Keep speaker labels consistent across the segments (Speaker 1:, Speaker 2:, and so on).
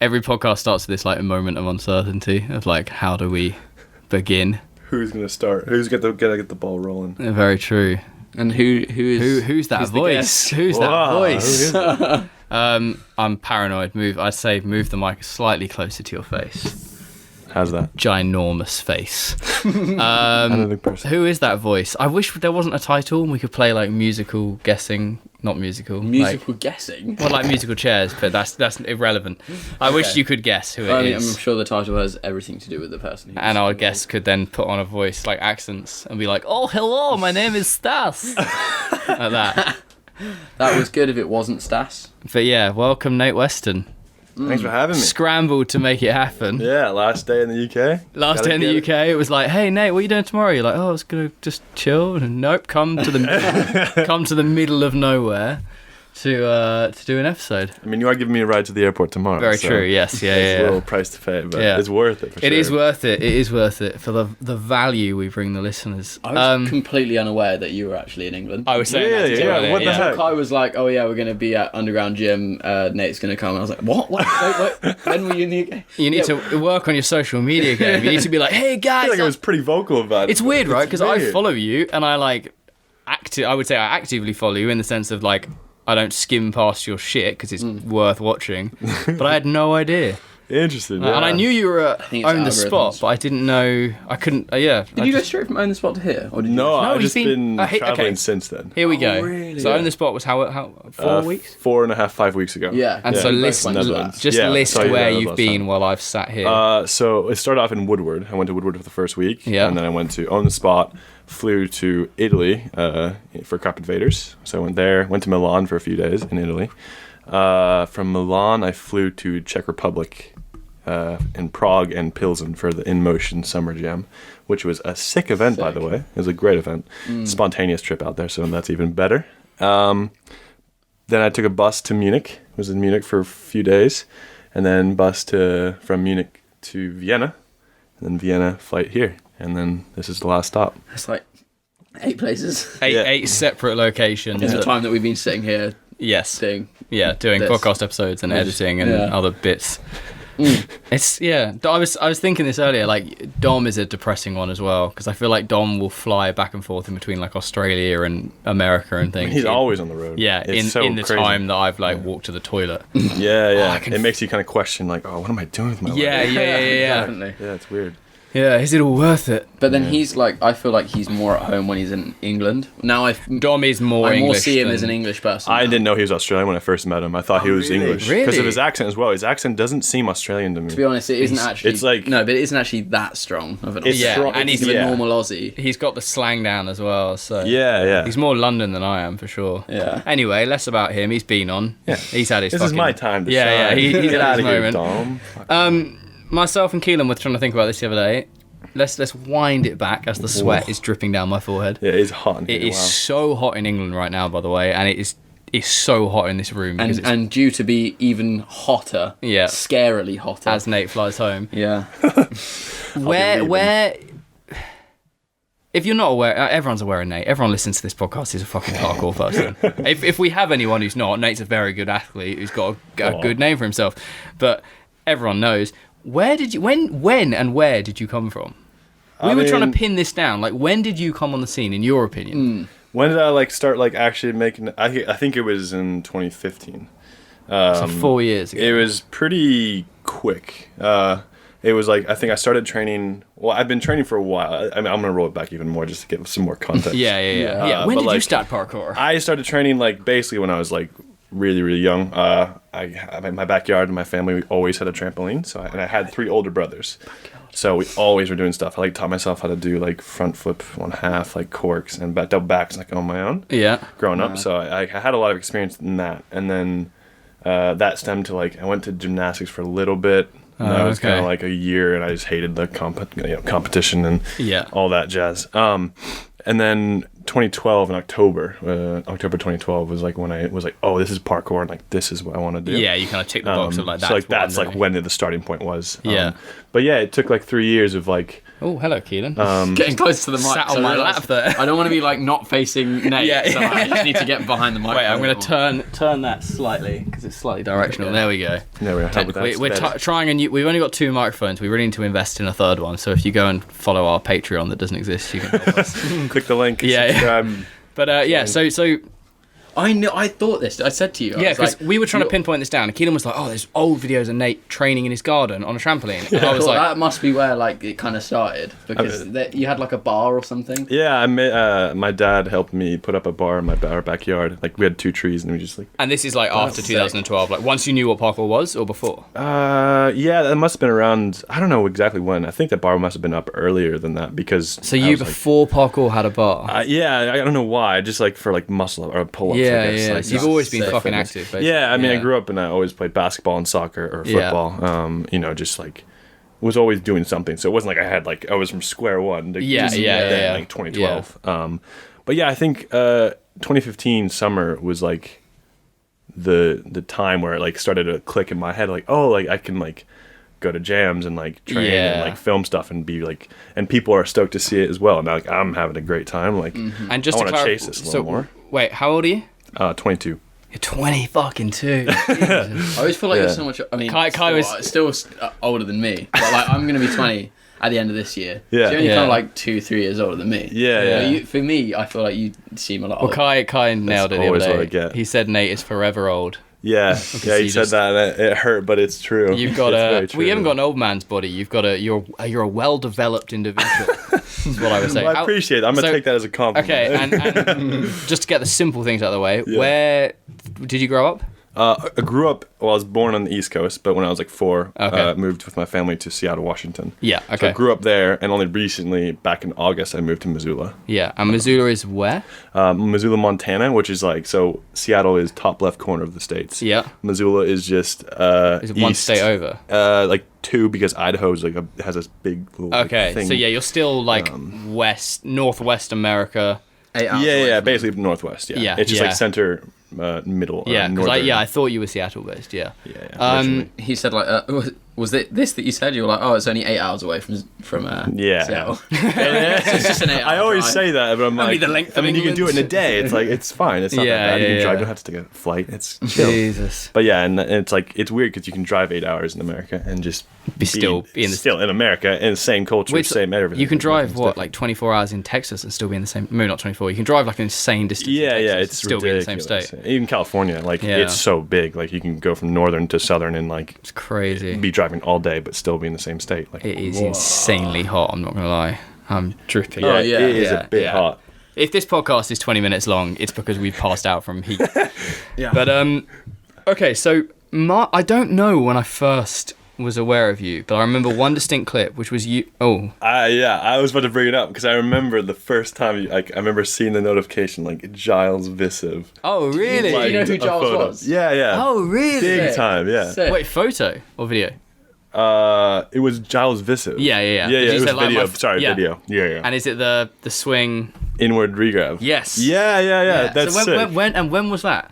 Speaker 1: every podcast starts with this like a moment of uncertainty of like, how do we begin?
Speaker 2: Who's gonna start? Who's gonna get the ball rolling?
Speaker 1: Very true.
Speaker 3: And who's
Speaker 1: that voice? Who's that voice?
Speaker 2: Who is it?
Speaker 1: I'm paranoid. I'd say move the mic slightly closer to your face.
Speaker 2: How's that?
Speaker 1: Ginormous face.
Speaker 2: Another person.
Speaker 1: Who is that voice? I wish there wasn't a title and we could play like musical guessing. Not musical.
Speaker 3: Musical guessing?
Speaker 1: Well, like musical chairs, but that's irrelevant. I wish you could guess who it is.
Speaker 3: I'm sure the title has everything to do with the person.
Speaker 1: And our guest could then put on a voice like accents and be like, "Oh, hello, my name is Stas." Like that.
Speaker 3: That was good if it wasn't Stas.
Speaker 1: But yeah, welcome Nate Weston.
Speaker 2: Thanks for having me.
Speaker 1: Scrambled to make it happen.
Speaker 2: Yeah, last day in the UK.
Speaker 1: Last day in the UK, it was like, "Hey Nate, what are you doing tomorrow?" You're like, "Oh, I was gonna just chill." And nope, come to the middle of nowhere to do an episode.
Speaker 2: I mean, you are giving me a ride to the airport tomorrow.
Speaker 1: Very true. Yes. Yeah.
Speaker 2: It's
Speaker 1: Yeah.
Speaker 2: a little price to pay, but it's worth it. For
Speaker 1: It
Speaker 2: sure.
Speaker 1: is worth it. It is worth it for the value we bring the listeners.
Speaker 3: I was completely unaware that you were actually in England.
Speaker 1: I was saying that.
Speaker 2: Yeah. What the heck?
Speaker 3: Kai was like, "Oh yeah, we're going to be at Underground Gym. Nate's going to come." And I was like, "What? Wait. When were you in the UK?"
Speaker 1: You need to work on your social media game. You need to be like, "Hey
Speaker 2: I
Speaker 1: guys."
Speaker 2: feel like I was pretty vocal about it.
Speaker 1: It's weird, right? Because I
Speaker 2: weird.
Speaker 1: follow you and I like I would say I actively follow you in the sense of like I don't skim past your shit because it's worth watching. But I had no idea.
Speaker 2: Interesting.
Speaker 1: And I knew you were at
Speaker 3: think it's
Speaker 1: Own the Spot,
Speaker 3: algorithms.
Speaker 1: but I didn't know. I couldn't. Yeah.
Speaker 3: Did you go straight from Own the Spot to here? Or did you
Speaker 2: No,
Speaker 1: No,
Speaker 2: I've
Speaker 1: he's
Speaker 2: just been
Speaker 1: been-
Speaker 2: traveling
Speaker 1: okay.
Speaker 2: since then.
Speaker 1: Here we go.
Speaker 3: really?
Speaker 1: So
Speaker 2: Yeah.
Speaker 1: Own the Spot was how 4 weeks?
Speaker 2: 4.5, 5 weeks ago.
Speaker 3: Yeah.
Speaker 1: And
Speaker 3: Yeah.
Speaker 1: so
Speaker 3: We both
Speaker 1: list
Speaker 3: went to that.
Speaker 2: Netherlands.
Speaker 1: just
Speaker 2: Yeah,
Speaker 1: list
Speaker 2: saw you
Speaker 1: where
Speaker 2: there
Speaker 1: you've
Speaker 2: last
Speaker 1: been
Speaker 2: time.
Speaker 1: while I've sat here.
Speaker 2: So it started off in Woodward. I went to Woodward for the first week.
Speaker 1: Yeah.
Speaker 2: And then I went to On the Spot, flew to Italy for Cup Invaders. So I went there, went to Milan for a few days in Italy. From Milan, I flew to Czech Republic in Prague and Pilsen for the In Motion Summer Jam, which was a sick event, by the way. It was a great event. Spontaneous trip out there, so that's even better. Then I took a bus to Munich. I was in Munich for a few days. And then bus from Munich to Vienna. And then Vienna flight here. And then this is the last stop.
Speaker 3: It's like 8 places.
Speaker 1: Eight separate locations.
Speaker 3: In the
Speaker 1: that-
Speaker 3: time that we've been sitting here
Speaker 1: Yes.
Speaker 3: doing.
Speaker 1: Doing
Speaker 3: this.
Speaker 1: podcast episodes and editing and
Speaker 3: Yeah.
Speaker 1: other bits. It's I was thinking this earlier. Like Dom is a depressing one as well because I feel like Dom will fly back and forth in between like Australia and America and things.
Speaker 2: He's always on the road.
Speaker 1: Yeah,
Speaker 2: It's so
Speaker 1: in the
Speaker 2: crazy.
Speaker 1: time that I've like walked to the toilet.
Speaker 2: Yeah.
Speaker 1: I can
Speaker 2: It makes you kind of question, like, oh, what am I doing with my life?
Speaker 1: Yeah.
Speaker 3: Definitely.
Speaker 2: Yeah, it's weird.
Speaker 1: Yeah, is it all worth it?
Speaker 3: But then he's like, I feel like he's more at home when he's in England. Now I
Speaker 1: Dom is more
Speaker 3: more
Speaker 1: English.
Speaker 3: see him
Speaker 1: than-
Speaker 3: as an English person.
Speaker 2: I
Speaker 3: now.
Speaker 2: didn't know he was Australian when I first met him. I thought he was
Speaker 3: really?
Speaker 2: English.
Speaker 1: Really?
Speaker 2: Because of his accent as well. His accent doesn't seem Australian to me.
Speaker 3: To be honest, it isn't actually.
Speaker 2: it's like-
Speaker 3: no, but it isn't actually that strong of an.
Speaker 2: It's
Speaker 3: Aussie.
Speaker 2: strong-
Speaker 1: and he's
Speaker 3: He's a
Speaker 2: yeah.
Speaker 3: normal Aussie.
Speaker 1: He's got the slang down as well. So
Speaker 2: Yeah.
Speaker 1: he's more London than I am for sure.
Speaker 3: Yeah.
Speaker 1: Anyway, less about him. He's been on.
Speaker 2: Yeah.
Speaker 1: He's had his.
Speaker 2: This is
Speaker 1: fucking-
Speaker 2: my time to
Speaker 1: Yeah.
Speaker 2: shine.
Speaker 1: He's
Speaker 2: Get
Speaker 1: had
Speaker 2: out
Speaker 1: his
Speaker 2: of here,
Speaker 1: moment.
Speaker 2: Dom.
Speaker 1: Myself and Keelan were trying to think about this the other day. Let's wind it back as the sweat is dripping down my forehead.
Speaker 2: Yeah, it's hot in here.
Speaker 1: It is
Speaker 2: Wow.
Speaker 1: so hot in England right now, by the way, and it's so hot in this room because
Speaker 3: And due to be even hotter.
Speaker 1: Yeah.
Speaker 3: Scarily hotter.
Speaker 1: as Nate flies home.
Speaker 3: yeah.
Speaker 1: Where if you're not aware, everyone's aware of Nate. Everyone listens to this podcast is a fucking hardcore person. If we have anyone who's not, Nate's a very good athlete who's got a good name for himself. But everyone knows. Where did you when and where did you come from? We were trying to pin this down. Like, when did you come on the scene, in your opinion?
Speaker 2: When did I start actually making? I think it was in 2015.
Speaker 1: So 4 years ago.
Speaker 2: It was pretty quick. It was I think I started training. Well, I've been training for a while. I mean, I'm gonna roll it back even more just to give some more context.
Speaker 1: Yeah. When
Speaker 2: but,
Speaker 1: did you start parkour?
Speaker 2: I started training basically when I was really, really young. In my backyard and my family, we always had a trampoline. And I had 3 older brothers. So we always were doing stuff. I taught myself how to do front flip 1/2, corks and double backs on my own.
Speaker 1: Yeah.
Speaker 2: Growing up, so I had a lot of experience in that. And then that stemmed to I went to gymnastics for a little bit. And that was kind of a year, and I just hated the competition and all that jazz. And then 2012 in October. October 2012 was like when I was like, oh, this is parkour, and like this is what I want to do.
Speaker 1: Yeah, you kind of tick the box of like that.
Speaker 2: So like that's like when the starting point was.
Speaker 1: Yeah.
Speaker 2: But yeah, it took like 3 years of like.
Speaker 1: Oh, hello, Keelan.
Speaker 3: Getting close to the mic.
Speaker 1: Sat on my lap there.
Speaker 3: I don't want to be like not facing Nate.
Speaker 1: Yeah.
Speaker 3: So I just need to get behind the mic.
Speaker 1: Wait, I'm going to turn that slightly because it's slightly directional. There we go.
Speaker 2: There we go.
Speaker 1: We're trying a new. We've only got 2 microphones. We really need to invest in a third one. So if you go and follow our Patreon that doesn't exist, you can help us.
Speaker 2: Click the link.
Speaker 1: Yeah.
Speaker 2: Subscribe.
Speaker 1: But yeah, so
Speaker 3: I thought this. I said to you.
Speaker 1: yeah, because we were trying to pinpoint this down, and Keelan was like, "Oh, there's old videos of Nate training in his garden on a trampoline." And I was like,
Speaker 3: that must be where like it kind of started because you had like a bar or something.
Speaker 2: Yeah, my dad helped me put up a bar in our backyard. Like we had 2 trees, and we just like.
Speaker 1: and this is like after 2012, like once you knew what parkour was, or before?
Speaker 2: Yeah, that must have been around. I don't know exactly when. I think that bar must have been up earlier than that because.
Speaker 1: So you before parkour had a bar?
Speaker 2: Yeah, I don't know why. Just like for like muscle or pull ups.
Speaker 1: Yeah,
Speaker 2: I guess.
Speaker 1: yeah.
Speaker 2: Like,
Speaker 1: So you've always been
Speaker 3: sick
Speaker 1: fucking
Speaker 3: fitness.
Speaker 1: active. Basically.
Speaker 2: Yeah, I mean, I grew up and I always played basketball and soccer or football. You know, just like was always doing something. So it wasn't like I had like I was from square one. To
Speaker 1: Yeah.
Speaker 2: Like 2012. But yeah, I think 2015 summer was like the time where it like started to click in my head. Like, oh, like I can like go to jams and like train and like film stuff and be like, and people are stoked to see it as well. And like I'm having a great time. Like,
Speaker 1: And just
Speaker 2: I
Speaker 1: to
Speaker 2: want to chase this a little more.
Speaker 1: Wait, how old are you?
Speaker 2: 22.
Speaker 1: You're 20 fucking 2.
Speaker 3: I always feel like you're so much. I mean,
Speaker 1: Kai was
Speaker 3: still older than me, but like I'm gonna be 20 at the end of this year.
Speaker 2: Yeah.
Speaker 3: So you're only
Speaker 1: Yeah.
Speaker 3: kind of like 2-3 years older than me.
Speaker 2: Yeah,
Speaker 3: You know,
Speaker 2: yeah.
Speaker 3: for me, I feel like you seem a lot
Speaker 1: Well,
Speaker 3: older.
Speaker 1: Kai nailed it the
Speaker 2: always
Speaker 1: other
Speaker 2: what I
Speaker 1: day.
Speaker 2: get.
Speaker 1: He said Nate is forever old.
Speaker 2: Yeah, yeah,
Speaker 1: you
Speaker 2: he said
Speaker 1: just-
Speaker 2: that and it hurt, but it's true.
Speaker 1: You've got
Speaker 2: It's
Speaker 1: a.
Speaker 2: very true.
Speaker 1: Well, you haven't got an old man's body. You've got you're a well-developed individual. Is what I would say.
Speaker 2: Well, I appreciate it. I'm going to take that as a compliment.
Speaker 1: Okay, and just to get the simple things out of the way,
Speaker 2: Yeah.
Speaker 1: where did you grow up?
Speaker 2: I grew up, well, I was born on the East Coast, but when I was like 4,
Speaker 1: Okay.
Speaker 2: moved with my family to Seattle, Washington.
Speaker 1: Yeah.
Speaker 2: So
Speaker 1: Okay.
Speaker 2: I grew up there, and only recently, back in August, I moved to Missoula.
Speaker 1: Yeah, and Missoula is where?
Speaker 2: Missoula, Montana, which is like, so Seattle is top left corner of the states.
Speaker 1: Yeah.
Speaker 2: Missoula is just
Speaker 1: Is it one
Speaker 2: east,
Speaker 1: state over?
Speaker 2: like 2, because Idaho is like has this big little
Speaker 1: Okay,
Speaker 2: thing.
Speaker 1: so yeah, you're still like northwest America.
Speaker 3: 8 hours
Speaker 2: Yeah,
Speaker 3: away
Speaker 2: yeah,
Speaker 3: from
Speaker 2: basically northwest. Yeah,
Speaker 1: Yeah,
Speaker 2: it's just
Speaker 1: yeah.
Speaker 2: like center, middle.
Speaker 1: Yeah, because
Speaker 2: northern.
Speaker 1: I thought you were Seattle based. Yeah.
Speaker 2: Yeah. Originally.
Speaker 3: He said like, was it this that you said? You were like, oh, it's only 8 hours away from
Speaker 2: Yeah.
Speaker 3: Seattle.
Speaker 2: So
Speaker 3: it's just an 8 hour
Speaker 2: I always
Speaker 3: drive.
Speaker 2: say that, but I'm
Speaker 1: Only
Speaker 2: like,
Speaker 1: the length
Speaker 2: I
Speaker 1: of
Speaker 2: mean, you can do it in a
Speaker 1: England.
Speaker 2: day. It's like it's fine. It's not
Speaker 1: Yeah,
Speaker 2: that bad. You
Speaker 1: yeah,
Speaker 2: can drive.
Speaker 1: yeah.
Speaker 2: You don't have to take a flight. It's chill.
Speaker 1: Jesus.
Speaker 2: But yeah, and it's like it's weird because you can drive 8 hours in America and just
Speaker 1: Still be in the
Speaker 2: still in America in the same culture,
Speaker 1: Which,
Speaker 2: same everything.
Speaker 1: You can drive
Speaker 2: It's
Speaker 1: what,
Speaker 2: different.
Speaker 1: like 24 hours in Texas and still be in the same. Maybe not 24. You can drive like an insane distance.
Speaker 2: Yeah,
Speaker 1: in Texas
Speaker 2: yeah,
Speaker 1: and
Speaker 2: it's
Speaker 1: still be in the same
Speaker 2: ridiculous.
Speaker 1: state.
Speaker 2: Even California, like
Speaker 1: Yeah.
Speaker 2: it's so big. Like you can go from northern to southern and like
Speaker 1: It's crazy.
Speaker 2: be driving all day, but still be in the same state. Like
Speaker 1: It is insanely hot. I'm not gonna lie. I'm dripping.
Speaker 3: Oh, yeah.
Speaker 2: it is
Speaker 1: Yeah,
Speaker 2: a bit
Speaker 1: yeah.
Speaker 2: hot.
Speaker 1: If this podcast is 20 minutes long, it's because we've passed out from heat.
Speaker 3: Yeah.
Speaker 1: But okay, so I don't know when I first was aware of you, but I remember one distinct clip, which was you. Oh,
Speaker 2: Yeah, I was about to bring it up because I remember the first time I remember seeing the notification like Giles Visiv.
Speaker 1: oh, really?
Speaker 3: Do you know who
Speaker 2: a
Speaker 3: Giles
Speaker 2: photo.
Speaker 3: was?
Speaker 2: Yeah, yeah.
Speaker 1: Oh, really?
Speaker 2: Big
Speaker 3: Sick.
Speaker 2: time, yeah.
Speaker 3: Sick.
Speaker 1: Wait, photo or video?
Speaker 2: It was Giles Visiv.
Speaker 1: Yeah, yeah, yeah.
Speaker 2: Yeah,
Speaker 1: Did
Speaker 2: yeah,
Speaker 1: you
Speaker 2: it was
Speaker 1: say, like,
Speaker 2: video.
Speaker 1: my
Speaker 2: Sorry,
Speaker 1: yeah.
Speaker 2: video. Yeah, yeah.
Speaker 1: And is it the swing?
Speaker 2: Inward regrab.
Speaker 1: Yes.
Speaker 2: Yeah, yeah, yeah. That's
Speaker 1: so
Speaker 2: sick.
Speaker 1: when was that?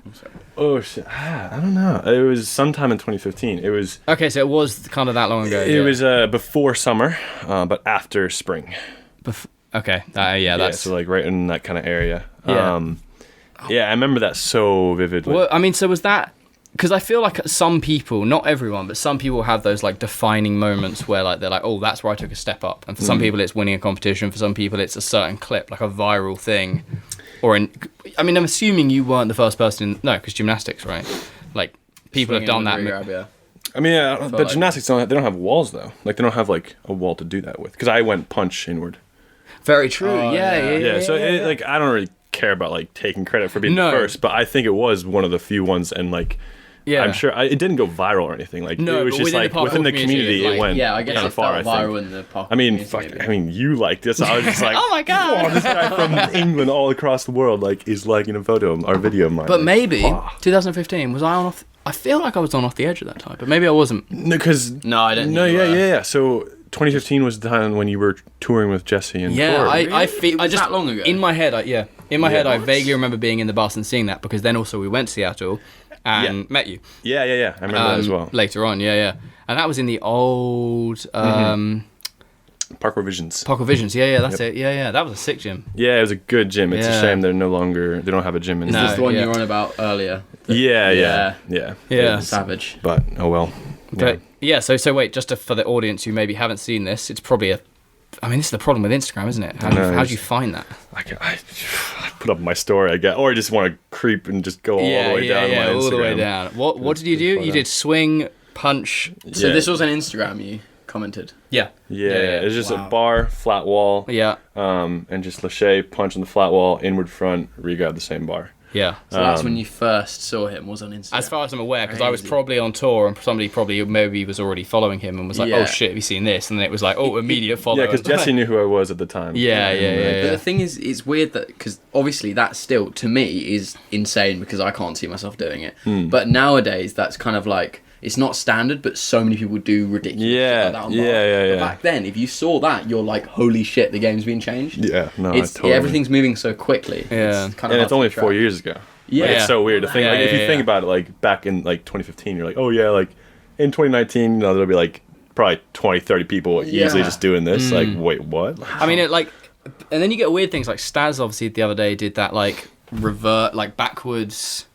Speaker 2: Oh shit! I don't know. It was sometime in 2015. It was.
Speaker 1: Okay, so it was kind of that long ago.
Speaker 2: It was before summer, but after spring.
Speaker 1: Okay, that's
Speaker 2: so like right in that kind of area.
Speaker 1: Yeah.
Speaker 2: Yeah, I remember that so vividly.
Speaker 1: Well, I mean, so was that because I feel like some people, not everyone, but some people have those like defining moments where like they're like, oh, that's where I took a step up. And for some people, it's winning a competition. For some people, it's a certain clip, like a viral thing. I mean, I'm assuming you weren't the first person. No, because gymnastics, right? Like people have done that.
Speaker 3: Grab, yeah.
Speaker 2: I mean, yeah, but
Speaker 3: like-
Speaker 2: gymnastics they don't have walls though. Like they don't have like a wall to do that with. Because I went punch inward.
Speaker 1: Very true.
Speaker 3: Oh,
Speaker 1: yeah.
Speaker 2: Yeah, so it, like I don't really care about like taking credit for being
Speaker 1: No.
Speaker 2: the first, but I think it was one of the few ones, and like
Speaker 1: Yeah.
Speaker 2: I'm sure it didn't go viral or anything. Like
Speaker 1: No,
Speaker 2: it was
Speaker 1: but
Speaker 2: just
Speaker 1: within
Speaker 2: like
Speaker 1: the parkour
Speaker 2: within the
Speaker 1: community,
Speaker 2: community,
Speaker 1: like,
Speaker 2: it went
Speaker 3: Yeah, I guess
Speaker 2: kinda
Speaker 3: it
Speaker 2: far.
Speaker 3: felt
Speaker 2: I
Speaker 3: viral
Speaker 2: think.
Speaker 3: in the park.
Speaker 2: I mean,
Speaker 3: community, maybe.
Speaker 2: I mean, you liked this. I was just like,
Speaker 1: Oh my god.
Speaker 2: oh, this guy from England all across the world like is liking a photo or video of mine.
Speaker 1: But
Speaker 2: Like,
Speaker 1: maybe
Speaker 2: wow.
Speaker 1: 2015 was I on off? I feel like I was on off the edge at that time, but maybe I wasn't.
Speaker 2: No, because
Speaker 3: No, I don't.
Speaker 2: no,
Speaker 3: think you
Speaker 2: yeah,
Speaker 3: were.
Speaker 2: yeah, yeah. So 2015 was the time when you were touring with Jesse and
Speaker 1: Yeah,
Speaker 2: Corey.
Speaker 1: I feel I just
Speaker 3: that long ago?
Speaker 1: in my head. In my head, I
Speaker 3: What?
Speaker 1: vaguely remember being in the bus and seeing that because then also we went to Seattle and met you.
Speaker 2: Yeah. I remember that as well.
Speaker 1: Later on, and that was in the old
Speaker 2: Parkour Visions.
Speaker 1: Parkour Visions. Yeah, that's it. Yeah, that was a sick gym.
Speaker 2: Yeah, it was a good gym. It's a
Speaker 1: Yeah.
Speaker 2: shame they don't have a gym
Speaker 3: Is
Speaker 2: anymore.
Speaker 3: this the one
Speaker 1: yeah.
Speaker 3: you were on about earlier?
Speaker 2: Yeah.
Speaker 1: Yeah.
Speaker 3: Savage.
Speaker 2: But oh well.
Speaker 1: But so wait, just for the audience who maybe haven't seen this, it's probably this is the problem with Instagram, isn't it? How do you find that?
Speaker 2: I put up my story, I guess, or I just want to creep and just go all the way down.
Speaker 1: Yeah,
Speaker 2: my
Speaker 1: all the way
Speaker 2: Instagram.
Speaker 1: down. What did you do? You did swing, punch.
Speaker 3: So
Speaker 2: Yeah.
Speaker 3: this was on Instagram, you commented.
Speaker 1: Yeah.
Speaker 2: Yeah, it's just
Speaker 3: Wow.
Speaker 2: a bar, flat wall,
Speaker 1: Yeah.
Speaker 2: and just lâché, punch on the flat wall, inward front, re-grab the same bar.
Speaker 1: Yeah.
Speaker 3: So that's when you first saw him, was on Instagram.
Speaker 1: As far as I'm aware, because I was
Speaker 3: Crazy.
Speaker 1: probably on tour and somebody probably maybe was already following him and was like,
Speaker 3: Yeah.
Speaker 1: oh shit, have you seen this? And then it was like, oh, immediate follow.
Speaker 2: Yeah, because Jesse knew who I was at the time.
Speaker 1: Yeah.
Speaker 3: But the thing is, it's weird that because obviously that still to me is insane because I can't see myself doing it. But nowadays that's kind of like it's not standard, but so many people do ridiculous shit like that on bars.
Speaker 2: Yeah.
Speaker 3: But back then, if you saw that, you're like, holy shit, the game's been changed.
Speaker 2: Yeah, no,
Speaker 3: It's
Speaker 2: totally.
Speaker 3: everything's moving so quickly.
Speaker 1: Yeah.
Speaker 3: It's kind
Speaker 2: And
Speaker 3: of
Speaker 2: it's only 4 years ago.
Speaker 3: Yeah.
Speaker 2: Like, it's so weird to think.
Speaker 1: Yeah,
Speaker 2: like, if you
Speaker 1: yeah.
Speaker 2: think about it, like back in like 2015, you're like, oh yeah, like in 2019, there'll be like probably 20, 30 people easily just doing this. Like, wait, what?
Speaker 1: I mean, and then you get weird things like Staz obviously the other day did that like revert, like backwards.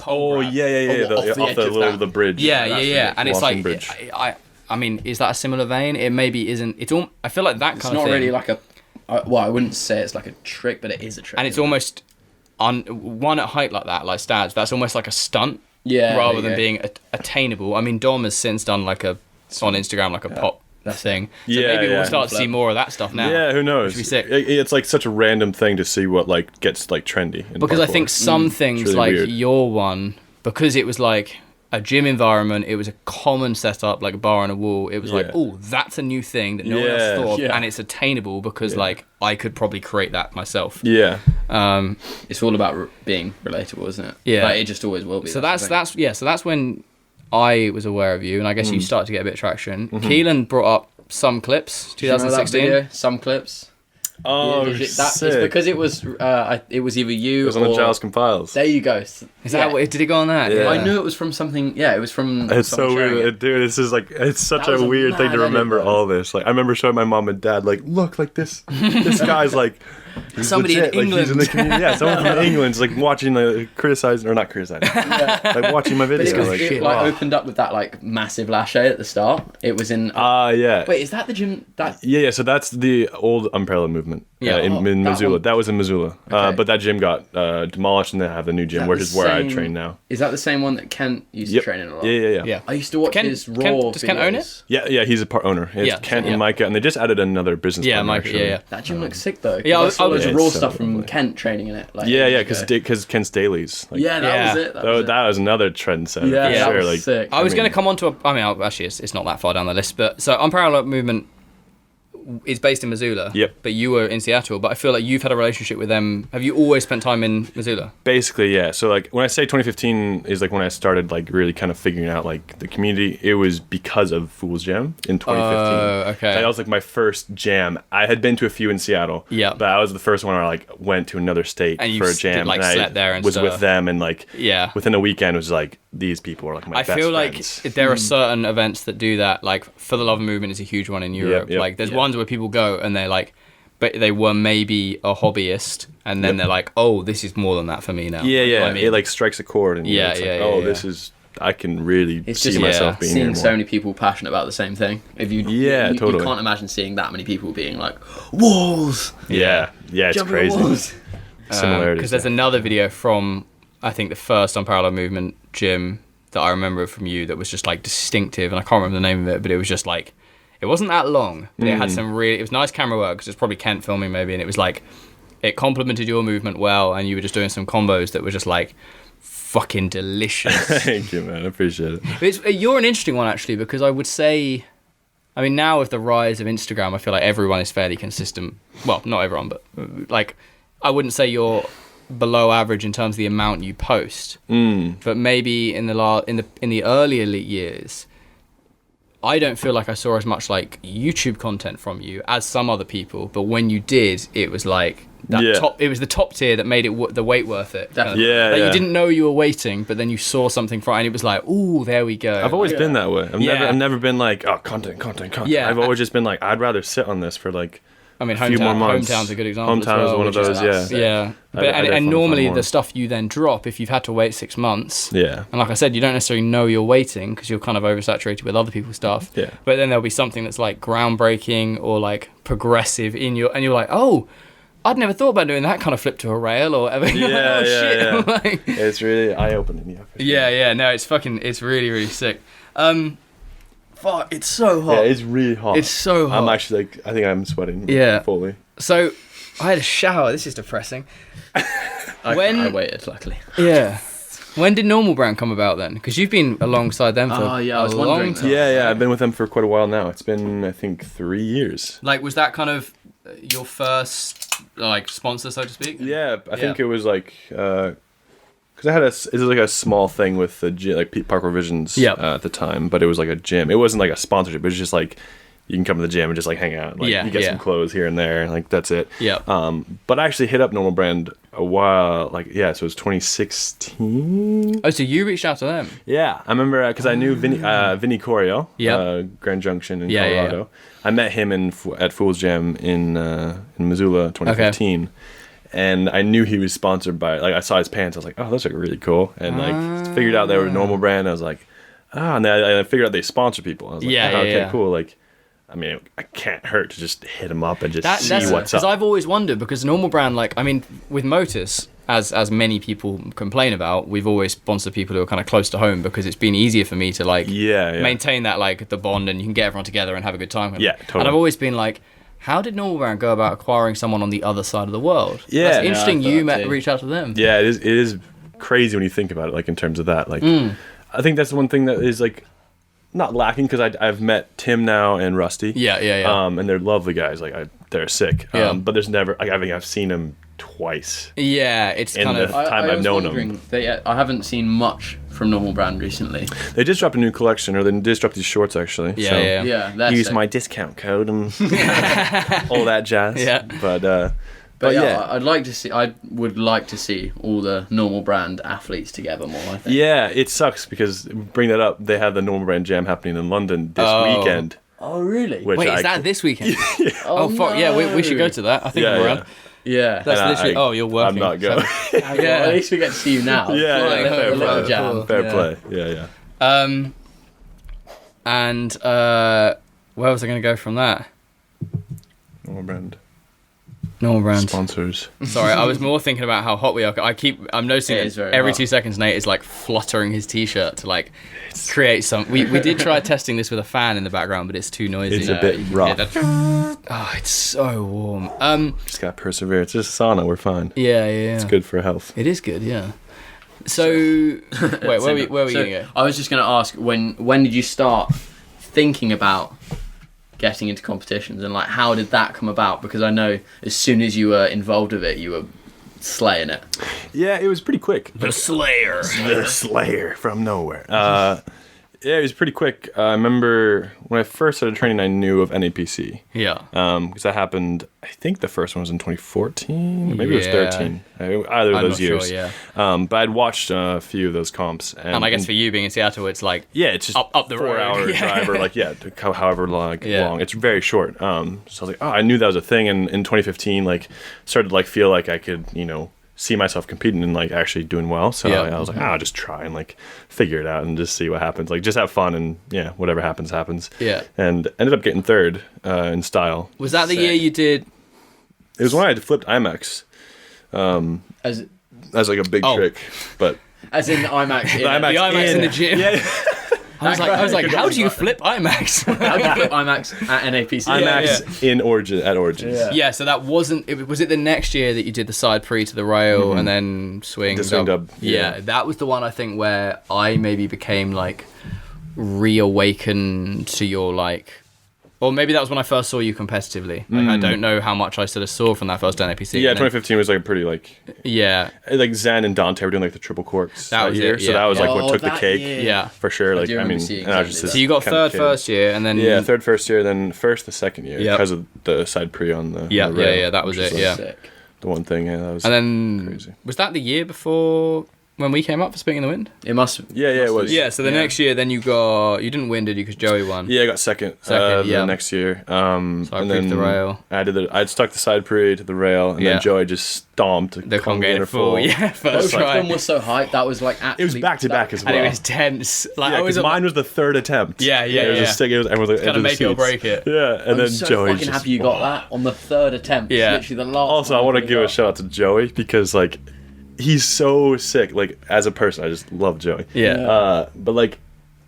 Speaker 2: Oh yeah.
Speaker 3: off the edge of that.
Speaker 2: The bridge.
Speaker 1: Yeah. And it's
Speaker 2: Walking
Speaker 1: like,
Speaker 2: bridge.
Speaker 1: I mean, is that a similar vein? It maybe isn't. It's all. I feel like that
Speaker 3: It's
Speaker 1: kind of
Speaker 3: not
Speaker 1: thing.
Speaker 3: really like a. Well, I wouldn't say it's like a trick, but it is a trick.
Speaker 1: And it's almost one at height like that, like Stats. That's almost like a stunt,
Speaker 3: Yeah,
Speaker 1: rather
Speaker 3: there
Speaker 1: than
Speaker 3: you go.
Speaker 1: being attainable. I mean, Dom has since done like on Instagram like a pop thing. So
Speaker 2: Yeah,
Speaker 1: maybe
Speaker 2: yeah.
Speaker 1: we'll start to see more of that stuff now.
Speaker 2: Yeah, who knows?
Speaker 1: Which would be sick.
Speaker 2: It's like such a random thing to see what like gets like trendy. In
Speaker 1: Because I
Speaker 2: parkour.
Speaker 1: think some things
Speaker 2: really
Speaker 1: like
Speaker 2: weird.
Speaker 1: your one, because it was like a gym environment, it was a common setup, like a bar on a wall. It was like,
Speaker 2: Yeah.
Speaker 1: oh, that's a new thing that no one
Speaker 2: Yeah.
Speaker 1: else thought of,
Speaker 3: Yeah.
Speaker 1: and it's attainable because like I could probably create that myself.
Speaker 2: Yeah.
Speaker 3: It's all about being relatable, isn't it?
Speaker 1: Yeah.
Speaker 3: Like, it just always will be.
Speaker 1: So
Speaker 3: the thing.
Speaker 1: so that's when I was aware of you, and I guess you started to get a bit of traction.
Speaker 2: Mm-hmm.
Speaker 1: Keelan brought up some clips,
Speaker 3: Do you remember that
Speaker 1: 2016.
Speaker 3: video? Some clips.
Speaker 2: Oh,
Speaker 3: Yeah, it's
Speaker 2: sick.
Speaker 3: because it was either you
Speaker 2: It was on
Speaker 3: or
Speaker 2: the Giles compiles.
Speaker 3: there you go.
Speaker 1: Is that what, did it go on that?
Speaker 2: Yeah.
Speaker 3: I knew it was from something. Yeah, it was from.
Speaker 2: It's
Speaker 3: someone
Speaker 2: so
Speaker 3: sharing
Speaker 2: weird,
Speaker 3: it.
Speaker 2: dude. This is like it's such
Speaker 3: That was
Speaker 2: a
Speaker 3: a
Speaker 2: weird thing to
Speaker 3: mad edit,
Speaker 2: remember
Speaker 3: though.
Speaker 2: all this. Like I remember showing my mom and dad, like, look, like this guy's like he's
Speaker 1: Somebody in
Speaker 2: legit. Like, he's in the
Speaker 1: England.
Speaker 2: community. Yeah, someone from England's like watching, criticizing or not criticizing, like watching my
Speaker 3: But
Speaker 2: video.
Speaker 3: it, was,
Speaker 2: Like,
Speaker 3: it like opened up with that like massive lache at the start. It was in.
Speaker 2: yeah.
Speaker 3: Wait, is that the gym? That
Speaker 2: Yeah. So that's the old Umbrella movement.
Speaker 1: Yeah.
Speaker 2: in
Speaker 3: that
Speaker 2: Missoula.
Speaker 3: one.
Speaker 2: That was in Missoula.
Speaker 3: Okay.
Speaker 2: But that gym got demolished, and they have a new gym,
Speaker 3: that
Speaker 2: which
Speaker 3: the
Speaker 2: is where I
Speaker 3: same-
Speaker 2: train now.
Speaker 3: Is that the same one that Kent used
Speaker 2: Yep.
Speaker 3: to train in a lot?
Speaker 2: Yeah.
Speaker 1: Yeah.
Speaker 3: I used to watch
Speaker 1: Kent-
Speaker 3: his raw.
Speaker 1: Kent- does Kent own it?
Speaker 3: videos.
Speaker 2: Yeah. He's a part owner. It's
Speaker 1: Yeah,
Speaker 2: Kent
Speaker 1: yeah.
Speaker 2: and Micah, and they just added another business.
Speaker 1: Yeah,
Speaker 2: partner,
Speaker 1: Micah,
Speaker 2: actually.
Speaker 1: yeah.
Speaker 3: That gym looks sick though. 'cause
Speaker 1: Yeah,
Speaker 3: I saw
Speaker 1: I
Speaker 3: loads
Speaker 1: was-
Speaker 3: of raw
Speaker 2: It's so
Speaker 3: stuff from
Speaker 2: lovely.
Speaker 3: Kent training in it. Like,
Speaker 2: Yeah,
Speaker 3: ages ago.
Speaker 2: because Kent's dailies. Like,
Speaker 3: Yeah, that
Speaker 1: Yeah.
Speaker 3: was it. That
Speaker 2: Oh,
Speaker 3: was it.
Speaker 2: that was another trend setter.
Speaker 3: Yeah,
Speaker 2: for
Speaker 3: that
Speaker 2: sure.
Speaker 3: was
Speaker 2: Like,
Speaker 3: sick.
Speaker 1: I was
Speaker 2: mean-
Speaker 1: going to come on to actually, it's not that far down the list, but so Unparalleled Movement is based in Missoula.
Speaker 2: Yep.
Speaker 1: But you were in Seattle, but I feel like you've had a relationship with them. Have you always spent time in Missoula?
Speaker 2: Basically, yeah. So like when I say 2015 is like when I started like really kind of figuring out like the community, it was because of Fool's Jam in 2015.
Speaker 1: Oh, okay.
Speaker 2: That was like my first jam. I had been to a few in Seattle.
Speaker 1: Yeah.
Speaker 2: But I was the first one where I like went to another state
Speaker 1: And you
Speaker 2: for a
Speaker 1: did,
Speaker 2: jam.
Speaker 1: like,
Speaker 2: and I
Speaker 1: slept there and
Speaker 2: was
Speaker 1: stuff.
Speaker 2: with them, and like
Speaker 1: Yeah.
Speaker 2: within a weekend was like these people are like my
Speaker 1: I
Speaker 2: best
Speaker 1: feel
Speaker 2: friends.
Speaker 1: like there are certain events that do that. Like For the Love Movement is a huge one in Europe.
Speaker 2: yep.
Speaker 1: Like there's ones where people go and they're like, but they were maybe a hobbyist, and then they're like, oh, this is more than that for me now.
Speaker 2: Yeah,
Speaker 1: You know
Speaker 2: yeah.
Speaker 1: what I mean?
Speaker 2: It like strikes a chord, and
Speaker 1: Yeah,
Speaker 2: it's
Speaker 1: yeah,
Speaker 2: like,
Speaker 1: yeah,
Speaker 2: oh,
Speaker 1: yeah.
Speaker 2: this is I can really
Speaker 3: It's
Speaker 2: see
Speaker 3: just
Speaker 2: myself being here
Speaker 3: seeing
Speaker 2: more.
Speaker 3: so many people passionate about the same thing. If you,
Speaker 2: Yeah,
Speaker 3: you
Speaker 2: totally.
Speaker 3: can't imagine seeing that many people being like walls.
Speaker 2: Yeah, it's
Speaker 3: Jumping
Speaker 2: crazy.
Speaker 3: walls.
Speaker 2: Similarities.
Speaker 1: Because there's another video from, I think, the first Unparalleled Movement gym that I remember from you that was just like distinctive, and I can't remember the name of it, but it was just like, it wasn't that long, but it had some really, it was nice camera work, because it's probably Kent filming maybe, and it was like, it complemented your movement well, and you were just doing some combos that were just like fucking delicious.
Speaker 2: Thank you, man. I appreciate it.
Speaker 1: You're an interesting one actually, because I would say, I mean, now with the rise of Instagram, I feel like everyone is fairly consistent. Well, not everyone, but like, I wouldn't say you're below average in terms of the amount you post. But maybe in the earlier years, I don't feel like I saw as much like YouTube content from you as some other people, but when you did, it was like it was the top tier that made it the wait worth it.
Speaker 3: Definitely.
Speaker 1: You didn't know you were waiting, but then you saw something from it, and it was like, ooh, there we go.
Speaker 2: I've always been that way. I've never been like, oh, content.
Speaker 1: Yeah.
Speaker 2: I've always just been like, I'd rather sit on this for like
Speaker 1: I mean,
Speaker 2: a few more months.
Speaker 1: Hometown's a good example.
Speaker 2: Hometown is one of those,
Speaker 1: Yeah, but and normally the stuff you then drop if you've had to wait 6 months.
Speaker 2: Yeah.
Speaker 1: And like I said, you don't necessarily know you're waiting because you're kind of oversaturated with other people's stuff.
Speaker 2: Yeah.
Speaker 1: But then there'll be something that's like groundbreaking or like progressive and you're like, oh, I'd never thought about doing that kind of flip to a rail or whatever.
Speaker 2: Yeah.
Speaker 1: Like,
Speaker 2: it's really eye-opening.
Speaker 1: Yeah. No, it's really, really sick. Fuck, it's so hot.
Speaker 2: Yeah, it's really hot.
Speaker 1: It's so hot.
Speaker 2: I'm actually like, I think I'm sweating.
Speaker 1: Yeah.
Speaker 2: Fully.
Speaker 1: So, I had a shower. This is depressing.
Speaker 3: I waited, luckily.
Speaker 1: Yeah. When did Normal Brand come about then? Because you've been alongside them for
Speaker 3: I was
Speaker 1: a
Speaker 3: wondering
Speaker 1: long
Speaker 3: that.
Speaker 1: time.
Speaker 2: Yeah, I've been with them for quite a while now. It's been, I think, 3 years.
Speaker 1: Like, was that kind of your first, like, sponsor, so to speak?
Speaker 2: Yeah, I think it was like, because I had it was like a small thing with the gym, like Parkour Visions at the time, but it was like a gym. It wasn't like a sponsorship. It was just like, you can come to the gym and just like hang out. Like, you get some clothes here and there. Like, that's it.
Speaker 1: Yeah.
Speaker 2: But I actually hit up Normal Brand a while, so it was 2016.
Speaker 1: Oh, so you reached out to them?
Speaker 2: Yeah, I remember because I knew Vinny Corio, Grand Junction in Colorado. Yeah. I met him at Fool's Jam in Missoula 2015. Okay. And I knew he was sponsored by, like, I saw his pants. I was like, oh, those are really cool. And, like, figured out they were a Normal Brand. I was like, and then I figured out they sponsor people. I was like, okay, cool. Like, I mean, it can't hurt to just hit them up and just see what's up.
Speaker 1: Because I've always wondered, because Normal Brand, like, I mean, with Motus, as many people complain about, we've always sponsored people who are kind of close to home because it's been easier for me to, like, maintain that, like, the bond and you can get everyone together and have a good time.
Speaker 2: Yeah, totally.
Speaker 1: And I've always been like, how did Normal Brand go about acquiring someone on the other side of the world?
Speaker 2: Yeah.
Speaker 1: That's interesting reached out to them.
Speaker 2: Yeah, it is crazy when you think about it, like, in terms of that. Like, I think that's one thing that is, like, not lacking, because I've met Tim now and Rusty.
Speaker 1: Yeah.
Speaker 2: And they're lovely guys. Like, they're sick. But there's never, like, I think I've seen them twice.
Speaker 1: Yeah, it's
Speaker 2: in
Speaker 1: kind
Speaker 2: the
Speaker 1: of...
Speaker 2: time I've known them.
Speaker 3: I haven't seen much from Normal Brand recently.
Speaker 2: They just dropped a new collection, or they just dropped these shorts, actually.
Speaker 3: Yeah.
Speaker 2: Use my discount code and all that jazz.
Speaker 1: Yeah.
Speaker 2: But yeah,
Speaker 3: I would like to see all the Normal Brand athletes together more, I think.
Speaker 2: Yeah, it sucks because, bring that up, they have the Normal Brand Jam happening in London this weekend.
Speaker 3: Oh, really?
Speaker 1: Wait, is that this weekend? Oh, fuck, no. Yeah, we should go to that. I think we're around.
Speaker 3: Yeah.
Speaker 1: That's literally... you're working.
Speaker 2: I'm not going.
Speaker 3: Well, at least we get to see you now.
Speaker 2: Fair play. Yeah.
Speaker 1: And where was I going to go from that? Normal Brand.
Speaker 2: Sponsors.
Speaker 1: Sorry, I was more thinking about how hot we are. I'm noticing every 2 seconds Nate is like fluttering his t-shirt to like create some... We did try testing this with a fan in the background, but it's too noisy.
Speaker 2: It's a bit rough.
Speaker 1: Oh, it's so warm.
Speaker 2: Just gotta persevere. It's just a sauna. We're fine.
Speaker 1: Yeah.
Speaker 2: It's good for health.
Speaker 1: It is good, yeah. So, wait, where were we going to go?
Speaker 3: I was just going to ask, when did you start thinking about getting into competitions, and like how did that come about? Because I know as soon as you were involved with it, you were slaying it.
Speaker 2: Yeah, it was pretty quick.
Speaker 1: The Slayer
Speaker 2: from nowhere. Yeah, it was pretty quick. I remember when I first started training, I knew of NAPC.
Speaker 1: Yeah.
Speaker 2: Because that happened, I think the first one was in 2014, maybe it was 13. Either of those years.
Speaker 1: Sure, yeah.
Speaker 2: But I'd watched a few of those comps.
Speaker 1: And I guess for you being in Seattle, it's like...
Speaker 2: Yeah, it's just
Speaker 1: up the
Speaker 2: 4-hour drive, or however long. It's very short. So I was like, I knew that was a thing. And in 2015, like, started to like feel like I could, see myself competing and like actually doing well. So I was like, I'll just try and like figure it out and just see what happens. Like, just have fun and whatever happens.
Speaker 1: Yeah.
Speaker 2: And ended up getting third in style.
Speaker 1: Was that the year you did?
Speaker 2: It was when I had flipped IMAX. As like a big trick, but
Speaker 3: as in the IMAX,
Speaker 1: the IMAX in the gym. Yeah. I was like, how do you flip IMAX?
Speaker 3: How do you flip IMAX at NAPC?
Speaker 2: IMAX in Origin at Origins.
Speaker 1: Yeah, so that wasn't. Was it the next year that you did the side pre to the rail and then swing?
Speaker 2: The swing dub.
Speaker 1: Yeah, that was the one I think where I maybe became like reawakened to your like Or maybe that was when I first saw you competitively. Like, I don't know how much I sort of saw from that first NAPC.
Speaker 2: Yeah, 2015 was like pretty like Zen and Dante were doing like the triple corks that year,
Speaker 1: it,
Speaker 2: so that was like what took the cake.
Speaker 1: Yeah,
Speaker 2: for sure. Like
Speaker 3: I
Speaker 2: mean,
Speaker 3: exactly
Speaker 2: and I was just
Speaker 1: so you got third first year, and then
Speaker 2: third first year, then first the second year because of the side pre on the rail,
Speaker 1: that was it.
Speaker 3: Sick.
Speaker 2: the one thing. Yeah, that was
Speaker 1: and then
Speaker 2: crazy.
Speaker 1: Was that the year before? When we came up for Spitting in the Wind?
Speaker 3: It must.
Speaker 2: It was.
Speaker 1: Yeah, so the next year, then you didn't win, did you? Because Joey won.
Speaker 2: Yeah, I got second. The next year.
Speaker 1: So I
Speaker 2: and then
Speaker 1: the rail.
Speaker 2: I'd stuck the side pre to the rail, and then Joey just stomped
Speaker 1: the Congainer full. Yeah, first
Speaker 3: Both
Speaker 1: try.
Speaker 3: of them was so hyped. That was like
Speaker 2: it was back to back as well.
Speaker 1: And it was tense. Like
Speaker 2: mine was the third attempt.
Speaker 1: Yeah.
Speaker 2: It was a stick. It was everyone was like,
Speaker 1: kind of make it or break it.
Speaker 2: Yeah, and then
Speaker 3: so
Speaker 2: Joey
Speaker 3: fucking
Speaker 2: just
Speaker 3: happy you got that on the third attempt.
Speaker 1: Yeah.
Speaker 3: Literally the last.
Speaker 2: Also, I want to give a shout out to Joey because like he's so sick. Like as a person, I just love Joey.
Speaker 1: Yeah.
Speaker 2: But like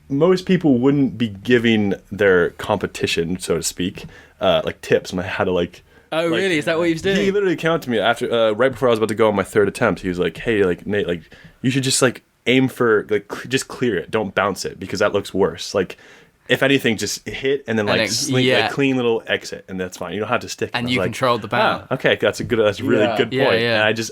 Speaker 2: most people wouldn't be giving their competition, so to speak, like tips on how to like.
Speaker 1: Oh
Speaker 2: like,
Speaker 1: really? Is that what he was doing?
Speaker 2: He literally came out to me after, right before I was about to go on my third attempt. He was like, "Hey, like Nate, like you should just like aim for like just clear it, don't bounce it because that looks worse. Like if anything, just hit and then like like clean little exit, and that's fine. You don't have to stick."
Speaker 1: And you controlled the bounce.
Speaker 2: Okay, that's a really good point.
Speaker 1: Yeah.
Speaker 2: And I just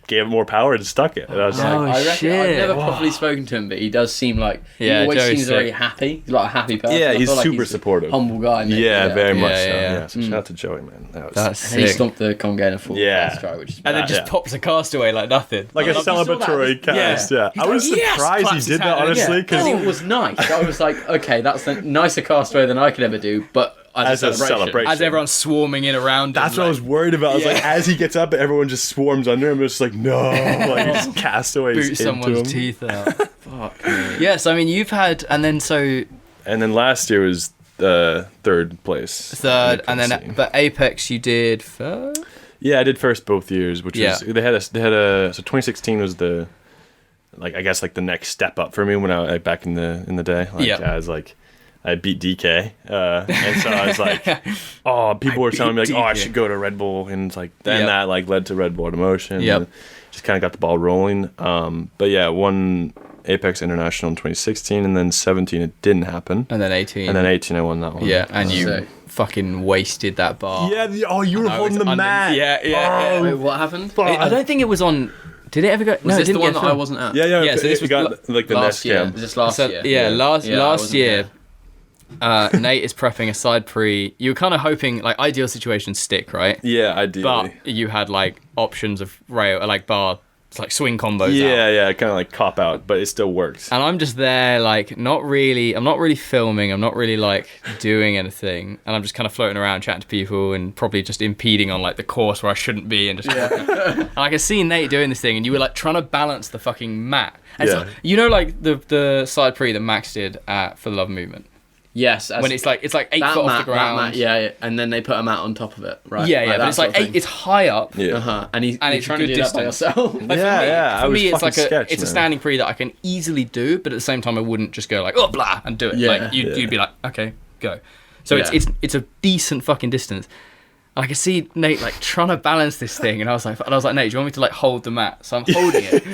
Speaker 2: gave it more power and stuck it. And I was like,
Speaker 3: I reckon
Speaker 1: shit.
Speaker 3: I've never properly spoken to him, but he does seem like he always
Speaker 1: Joey's
Speaker 3: seems very happy. He's like a happy person.
Speaker 2: yeah,
Speaker 3: I
Speaker 2: he's
Speaker 3: feel like
Speaker 2: super
Speaker 3: he's a
Speaker 2: supportive,
Speaker 3: humble guy. Mate.
Speaker 2: Yeah, very much so.
Speaker 1: Yeah.
Speaker 2: Yeah, so shout out to Joey, man.
Speaker 1: That's
Speaker 3: And he
Speaker 1: sick.
Speaker 3: stomped the Congainer full first try, which is
Speaker 1: And then
Speaker 3: bad.
Speaker 1: just pops a cast away like nothing.
Speaker 2: like a celebratory cast. Yeah, I was surprised he did that honestly because
Speaker 3: it was nice. I was like, okay, that's a nicer castaway than I could ever do, but as a celebration.
Speaker 1: As everyone's swarming in around him.
Speaker 2: That's what I was worried about. I was like, as he gets up, everyone just swarms under him. It's like, no, like just castaways
Speaker 1: boot
Speaker 2: into
Speaker 1: someone's
Speaker 2: him.
Speaker 1: teeth out.
Speaker 3: Fuck me.
Speaker 1: Yes, I mean you've had, and then
Speaker 2: last year was third place.
Speaker 1: Third, and then but Apex you did first.
Speaker 2: Yeah, I did first both years, which is they had a so 2016 was the like I guess like the next step up for me when I back in the day. Like, I was like. I beat DK, and so I was like, "Oh, people were telling me like, DK. Oh, I should go to Red Bull," and it's like then that like led to Red Bull Automotion.
Speaker 1: Yep.
Speaker 2: Just kind of got the ball rolling. But yeah, won Apex International in 2016, and then 17 it didn't happen,
Speaker 1: and then 18,
Speaker 2: I won that one.
Speaker 1: Yeah, and you fucking wasted that bar.
Speaker 2: Yeah. You were holding the mat.
Speaker 1: Yeah.
Speaker 3: Wait, what happened?
Speaker 1: I don't think it was on. Did it ever go?
Speaker 3: Was this the one that I wasn't at?
Speaker 2: Yeah.
Speaker 1: So this was
Speaker 2: got like the
Speaker 3: last
Speaker 2: Nest
Speaker 3: year.
Speaker 2: cam.
Speaker 3: Just last year.
Speaker 1: Yeah, last year.
Speaker 3: There.
Speaker 1: Nate is prepping a side pre. You were kind of hoping like ideal situations stick, right?
Speaker 2: Yeah, ideally.
Speaker 1: But you had like options of rail, like bar, like swing combos.
Speaker 2: Yeah, kind of like cop out, but it still works.
Speaker 1: And I'm just there, like I'm not really filming. I'm not really like doing anything, and I'm just kind of floating around chatting to people and probably just impeding on like the course where I shouldn't be, and just. And I can see Nate doing this thing, and you were like trying to balance the fucking mat. And so, you know, like the side pre that Max did at For the Love Movement.
Speaker 3: Yes,
Speaker 1: when it's like 8 foot off the ground.
Speaker 3: Yeah, and then they put a mat on top of it, right?
Speaker 1: Yeah, but it's like 8. It's high up.
Speaker 3: Yeah, and it's
Speaker 1: trying
Speaker 3: to
Speaker 1: to
Speaker 3: do that by yourself.
Speaker 1: Like for me, it's like
Speaker 2: sketch,
Speaker 1: it's a standing pre that I can easily do, but at the same time, I wouldn't just go like oh blah and do it.
Speaker 3: Yeah,
Speaker 1: like you'd be like okay, go. So it's a decent fucking distance. And I could see Nate like trying to balance this thing, and I was like, Nate, do you want me to like hold the mat? So I'm holding it,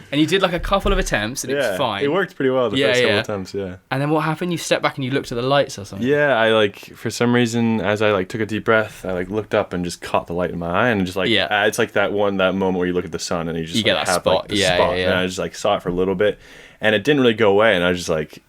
Speaker 1: and you did like a couple of attempts, and it was fine.
Speaker 2: It worked pretty well the first couple attempts,
Speaker 1: And then what happened? You stepped back and you looked at the lights or something.
Speaker 2: Yeah, I like for some reason as I like took a deep breath, I like looked up and just caught the light in my eye, and just like it's like that moment where you look at the sun and you just
Speaker 1: get
Speaker 2: like,
Speaker 1: that
Speaker 2: have
Speaker 1: spot.
Speaker 2: Like, the spot, and I just like saw it for a little bit, and it didn't really go away, and I was just like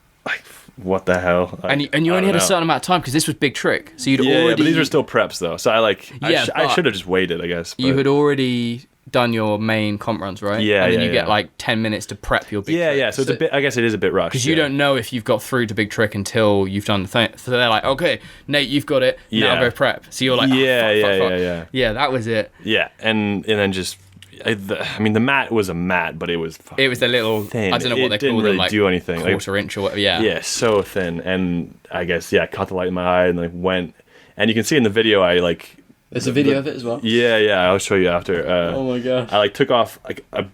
Speaker 2: what the hell?
Speaker 1: And you only had a certain amount of time because this was big trick. So you'd already.
Speaker 2: Yeah, but these were still preps though. So I should have just waited, I guess. But
Speaker 1: you had already done your main comp runs, right?
Speaker 2: Yeah,
Speaker 1: and then you get like 10 minutes to prep your big trick.
Speaker 2: Yeah. So it's a bit. I guess it is a bit rushed
Speaker 1: because you don't know if you've got through to big trick until you've done the thing. So they're like, okay, Nate, you've got it. Now go prep. So you're like, fuck. Yeah, that was it.
Speaker 2: Yeah, and then just. I mean, the mat was a mat, but it was
Speaker 1: the little
Speaker 2: thin.
Speaker 1: I don't know what they call them,
Speaker 2: really
Speaker 1: like
Speaker 2: do anything,
Speaker 1: quarter inch or whatever. Yeah,
Speaker 2: so thin, and I guess caught the light in my eye and like went, and you can see in the video I like.
Speaker 3: There's a video of it as well.
Speaker 2: Yeah, I'll show you after.
Speaker 3: Oh my god!
Speaker 2: I like took off like a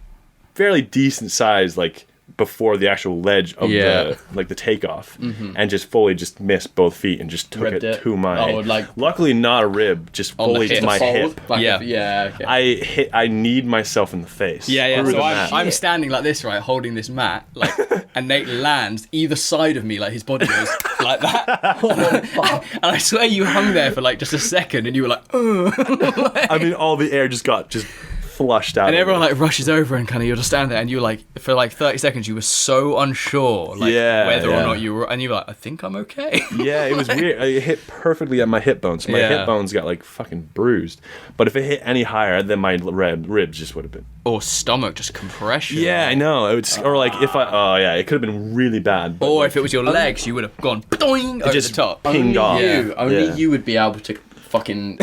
Speaker 2: fairly decent size like before the actual ledge of
Speaker 1: Yeah.
Speaker 2: the takeoff, and just fully just missed both feet and just took
Speaker 3: Ribbed
Speaker 2: it
Speaker 3: it.
Speaker 2: to my.
Speaker 3: Oh, like-
Speaker 2: luckily not a rib, just
Speaker 1: On the
Speaker 2: fully
Speaker 1: hip.
Speaker 2: to my
Speaker 3: Fold?
Speaker 2: hip.
Speaker 3: Like
Speaker 1: Yeah.
Speaker 3: yeah. Okay.
Speaker 2: I kneed myself in the face.
Speaker 1: Yeah.
Speaker 2: through
Speaker 1: So
Speaker 2: the
Speaker 1: I'm,
Speaker 2: mat.
Speaker 1: I'm standing like this, right, holding this mat, like, and Nate lands either side of me, like his body goes like that. And I swear you hung there for like just a second, and you were like, ugh.
Speaker 2: I mean, all the air just got flushed out.
Speaker 1: And
Speaker 2: of
Speaker 1: everyone
Speaker 2: me.
Speaker 1: like rushes over, and kind of you're just standing there, and you were like, for like 30 seconds, you were so unsure, like
Speaker 2: Yeah,
Speaker 1: whether or
Speaker 2: yeah.
Speaker 1: not you were, and you were like, I think I'm okay.
Speaker 2: Yeah, it was weird. It hit perfectly at my hip bones. So my
Speaker 1: Yeah.
Speaker 2: hip bones got like fucking bruised. But if it hit any higher, then my ribs just would have been.
Speaker 1: Or stomach just compression.
Speaker 2: Yeah, I know. It would, or like if I. Oh yeah, it could have been really bad. But
Speaker 1: Or
Speaker 2: like,
Speaker 1: if it was your legs, you would have gone boing over
Speaker 2: just
Speaker 1: the top.
Speaker 2: pinged off.
Speaker 3: Only
Speaker 2: Yeah.
Speaker 3: you would be able to fucking.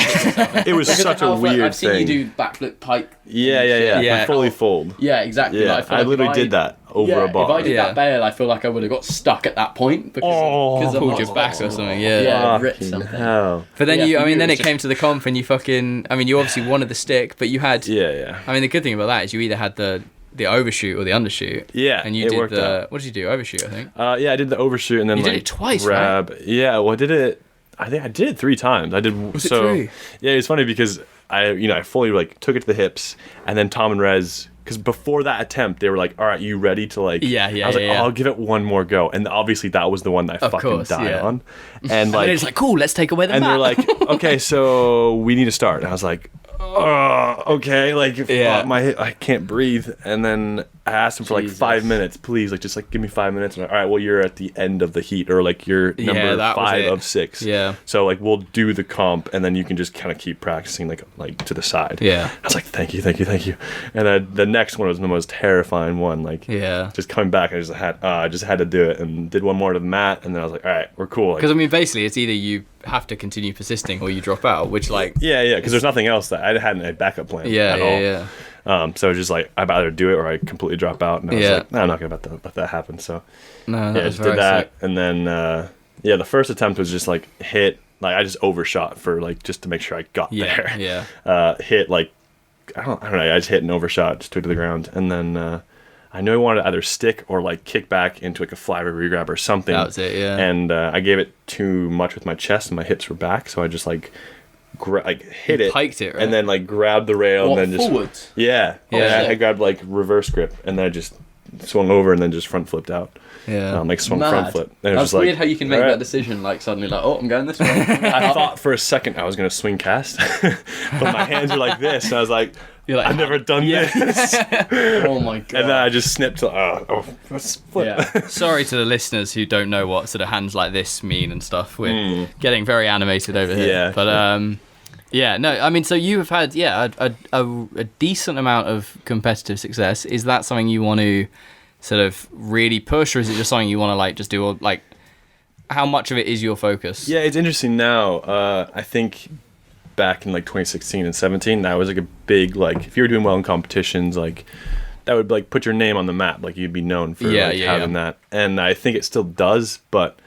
Speaker 2: It was such a
Speaker 3: Alpha,
Speaker 2: weird
Speaker 3: I've seen
Speaker 2: thing.
Speaker 3: you do backflip pike.
Speaker 2: Yeah.
Speaker 1: Yeah.
Speaker 2: Fully fold.
Speaker 3: Yeah, exactly.
Speaker 2: Yeah,
Speaker 3: Like, feel
Speaker 2: I
Speaker 3: like
Speaker 2: literally
Speaker 3: if
Speaker 2: did that over a bar.
Speaker 3: If I did
Speaker 1: Yeah.
Speaker 3: that bail, I feel like I would have got stuck at that point because of
Speaker 1: Pulled
Speaker 3: my-
Speaker 1: your back or something, yeah.
Speaker 3: Yeah, ripped
Speaker 2: Fucking
Speaker 3: something.
Speaker 2: hell.
Speaker 1: But then
Speaker 3: Yeah,
Speaker 1: you,
Speaker 3: for
Speaker 1: I mean,
Speaker 3: you,
Speaker 1: then
Speaker 3: it
Speaker 1: it
Speaker 3: was
Speaker 1: came to the comp and you fucking, I mean, you obviously wanted the stick, but you had,
Speaker 2: Yeah.
Speaker 1: I mean, the good thing about that is you either had the overshoot or the undershoot.
Speaker 2: Yeah,
Speaker 1: And you
Speaker 2: it
Speaker 1: did
Speaker 2: worked
Speaker 1: the,
Speaker 2: out.
Speaker 1: what did you do? Overshoot, I think.
Speaker 2: Yeah, I did the overshoot and then
Speaker 1: You
Speaker 2: like
Speaker 1: did it twice,
Speaker 2: grab. Yeah, well, I did it. I think I did it 3 times. I did.
Speaker 1: Was it
Speaker 2: so
Speaker 1: 3?
Speaker 2: yeah, it's funny because I fully like took it to the hips, and then Tom and Rez. Because before that attempt, they were like, "All right, you ready to like?"
Speaker 1: Yeah,
Speaker 2: I was like,
Speaker 1: yeah.
Speaker 2: "Oh, I'll give it one more go," and obviously that was the one that I
Speaker 1: Of
Speaker 2: fucking
Speaker 1: course,
Speaker 2: died
Speaker 1: yeah.
Speaker 2: on. And
Speaker 1: And
Speaker 2: like,
Speaker 1: then it's like, cool, let's take away the
Speaker 2: and
Speaker 1: mat.
Speaker 2: they're like, "Okay, so we need to start." And I was like, okay, like
Speaker 1: Yeah.
Speaker 2: I can't breathe. And then I asked him for like
Speaker 3: Jesus.
Speaker 2: 5 minutes, please, like just like give me 5 minutes. And I'm like, all right, well, you're at the end of the heat, or like you're
Speaker 1: Yeah,
Speaker 2: number
Speaker 1: that was
Speaker 2: 5
Speaker 1: it.
Speaker 2: of 6.
Speaker 1: Yeah.
Speaker 2: So like we'll do the comp, and then you can just kind of keep practicing like to the side.
Speaker 1: Yeah.
Speaker 2: I was like, thank you. And the next one was the most terrifying one. Like
Speaker 1: Yeah.
Speaker 2: just coming back, I just had to do it, and did one more to the mat, and then I was like, all right, we're cool. Like,
Speaker 1: Because, I mean, basically, it's either you have to continue persisting or you drop out, which, like,
Speaker 2: yeah, because there's nothing else that I hadn't a backup plan
Speaker 1: yeah,
Speaker 2: at all.
Speaker 1: yeah.
Speaker 2: So it was just like I'd either do it or I completely drop out, and I was
Speaker 1: Yeah.
Speaker 2: like, no, I'm not gonna let that happen. So
Speaker 1: No,
Speaker 2: yeah, I
Speaker 1: was
Speaker 2: just
Speaker 1: very
Speaker 2: did that,
Speaker 1: sick.
Speaker 2: and then the first attempt was just like hit, like I just overshot for like just to make sure I got
Speaker 1: Yeah,
Speaker 2: there.
Speaker 1: yeah.
Speaker 2: Hit like I don't know, I just hit and overshot, just took it to the ground, and then I knew I wanted to either stick or like kick back into like a fly rear grab or something.
Speaker 1: That was it, yeah.
Speaker 2: And I gave it too much with my chest, and my hips were back, so I just like hit
Speaker 1: You
Speaker 2: it,
Speaker 1: piked it, right?
Speaker 2: and then like grabbed the rail,
Speaker 3: What,
Speaker 2: and then just
Speaker 3: forwards?
Speaker 2: yeah,
Speaker 1: Oh,
Speaker 2: yeah.
Speaker 3: shit.
Speaker 2: I grabbed like reverse grip, and then I just swung over, and then just front flipped out.
Speaker 1: Yeah.
Speaker 2: Like swung
Speaker 3: Mad.
Speaker 2: front flip. And it was
Speaker 3: That's
Speaker 2: just like,
Speaker 3: weird how you can make
Speaker 2: all right.
Speaker 3: that decision. Like suddenly, like, oh, I'm going this way.
Speaker 2: I thought for a second I was gonna swing cast, but my hands were like this, and I was like,
Speaker 1: You're like,
Speaker 2: I've never done this.
Speaker 3: Oh my god.
Speaker 2: And then I just snipped to let's flip.
Speaker 3: Yeah.
Speaker 1: Sorry to the listeners who don't know what sort of hands like this mean and stuff. We're getting very animated over here.
Speaker 2: Yeah.
Speaker 1: But yeah, no, I mean, so you have had a decent amount of competitive success. Is that something you want to sort of really push, or is it just something you want to like just do? Or like, how much of it is your focus?
Speaker 2: Yeah, it's interesting now. I think back in like 2016 and 17, that was like a big like if you were doing well in competitions, like that would like put your name on the map. Like you'd be known for having that. And I think it still does, but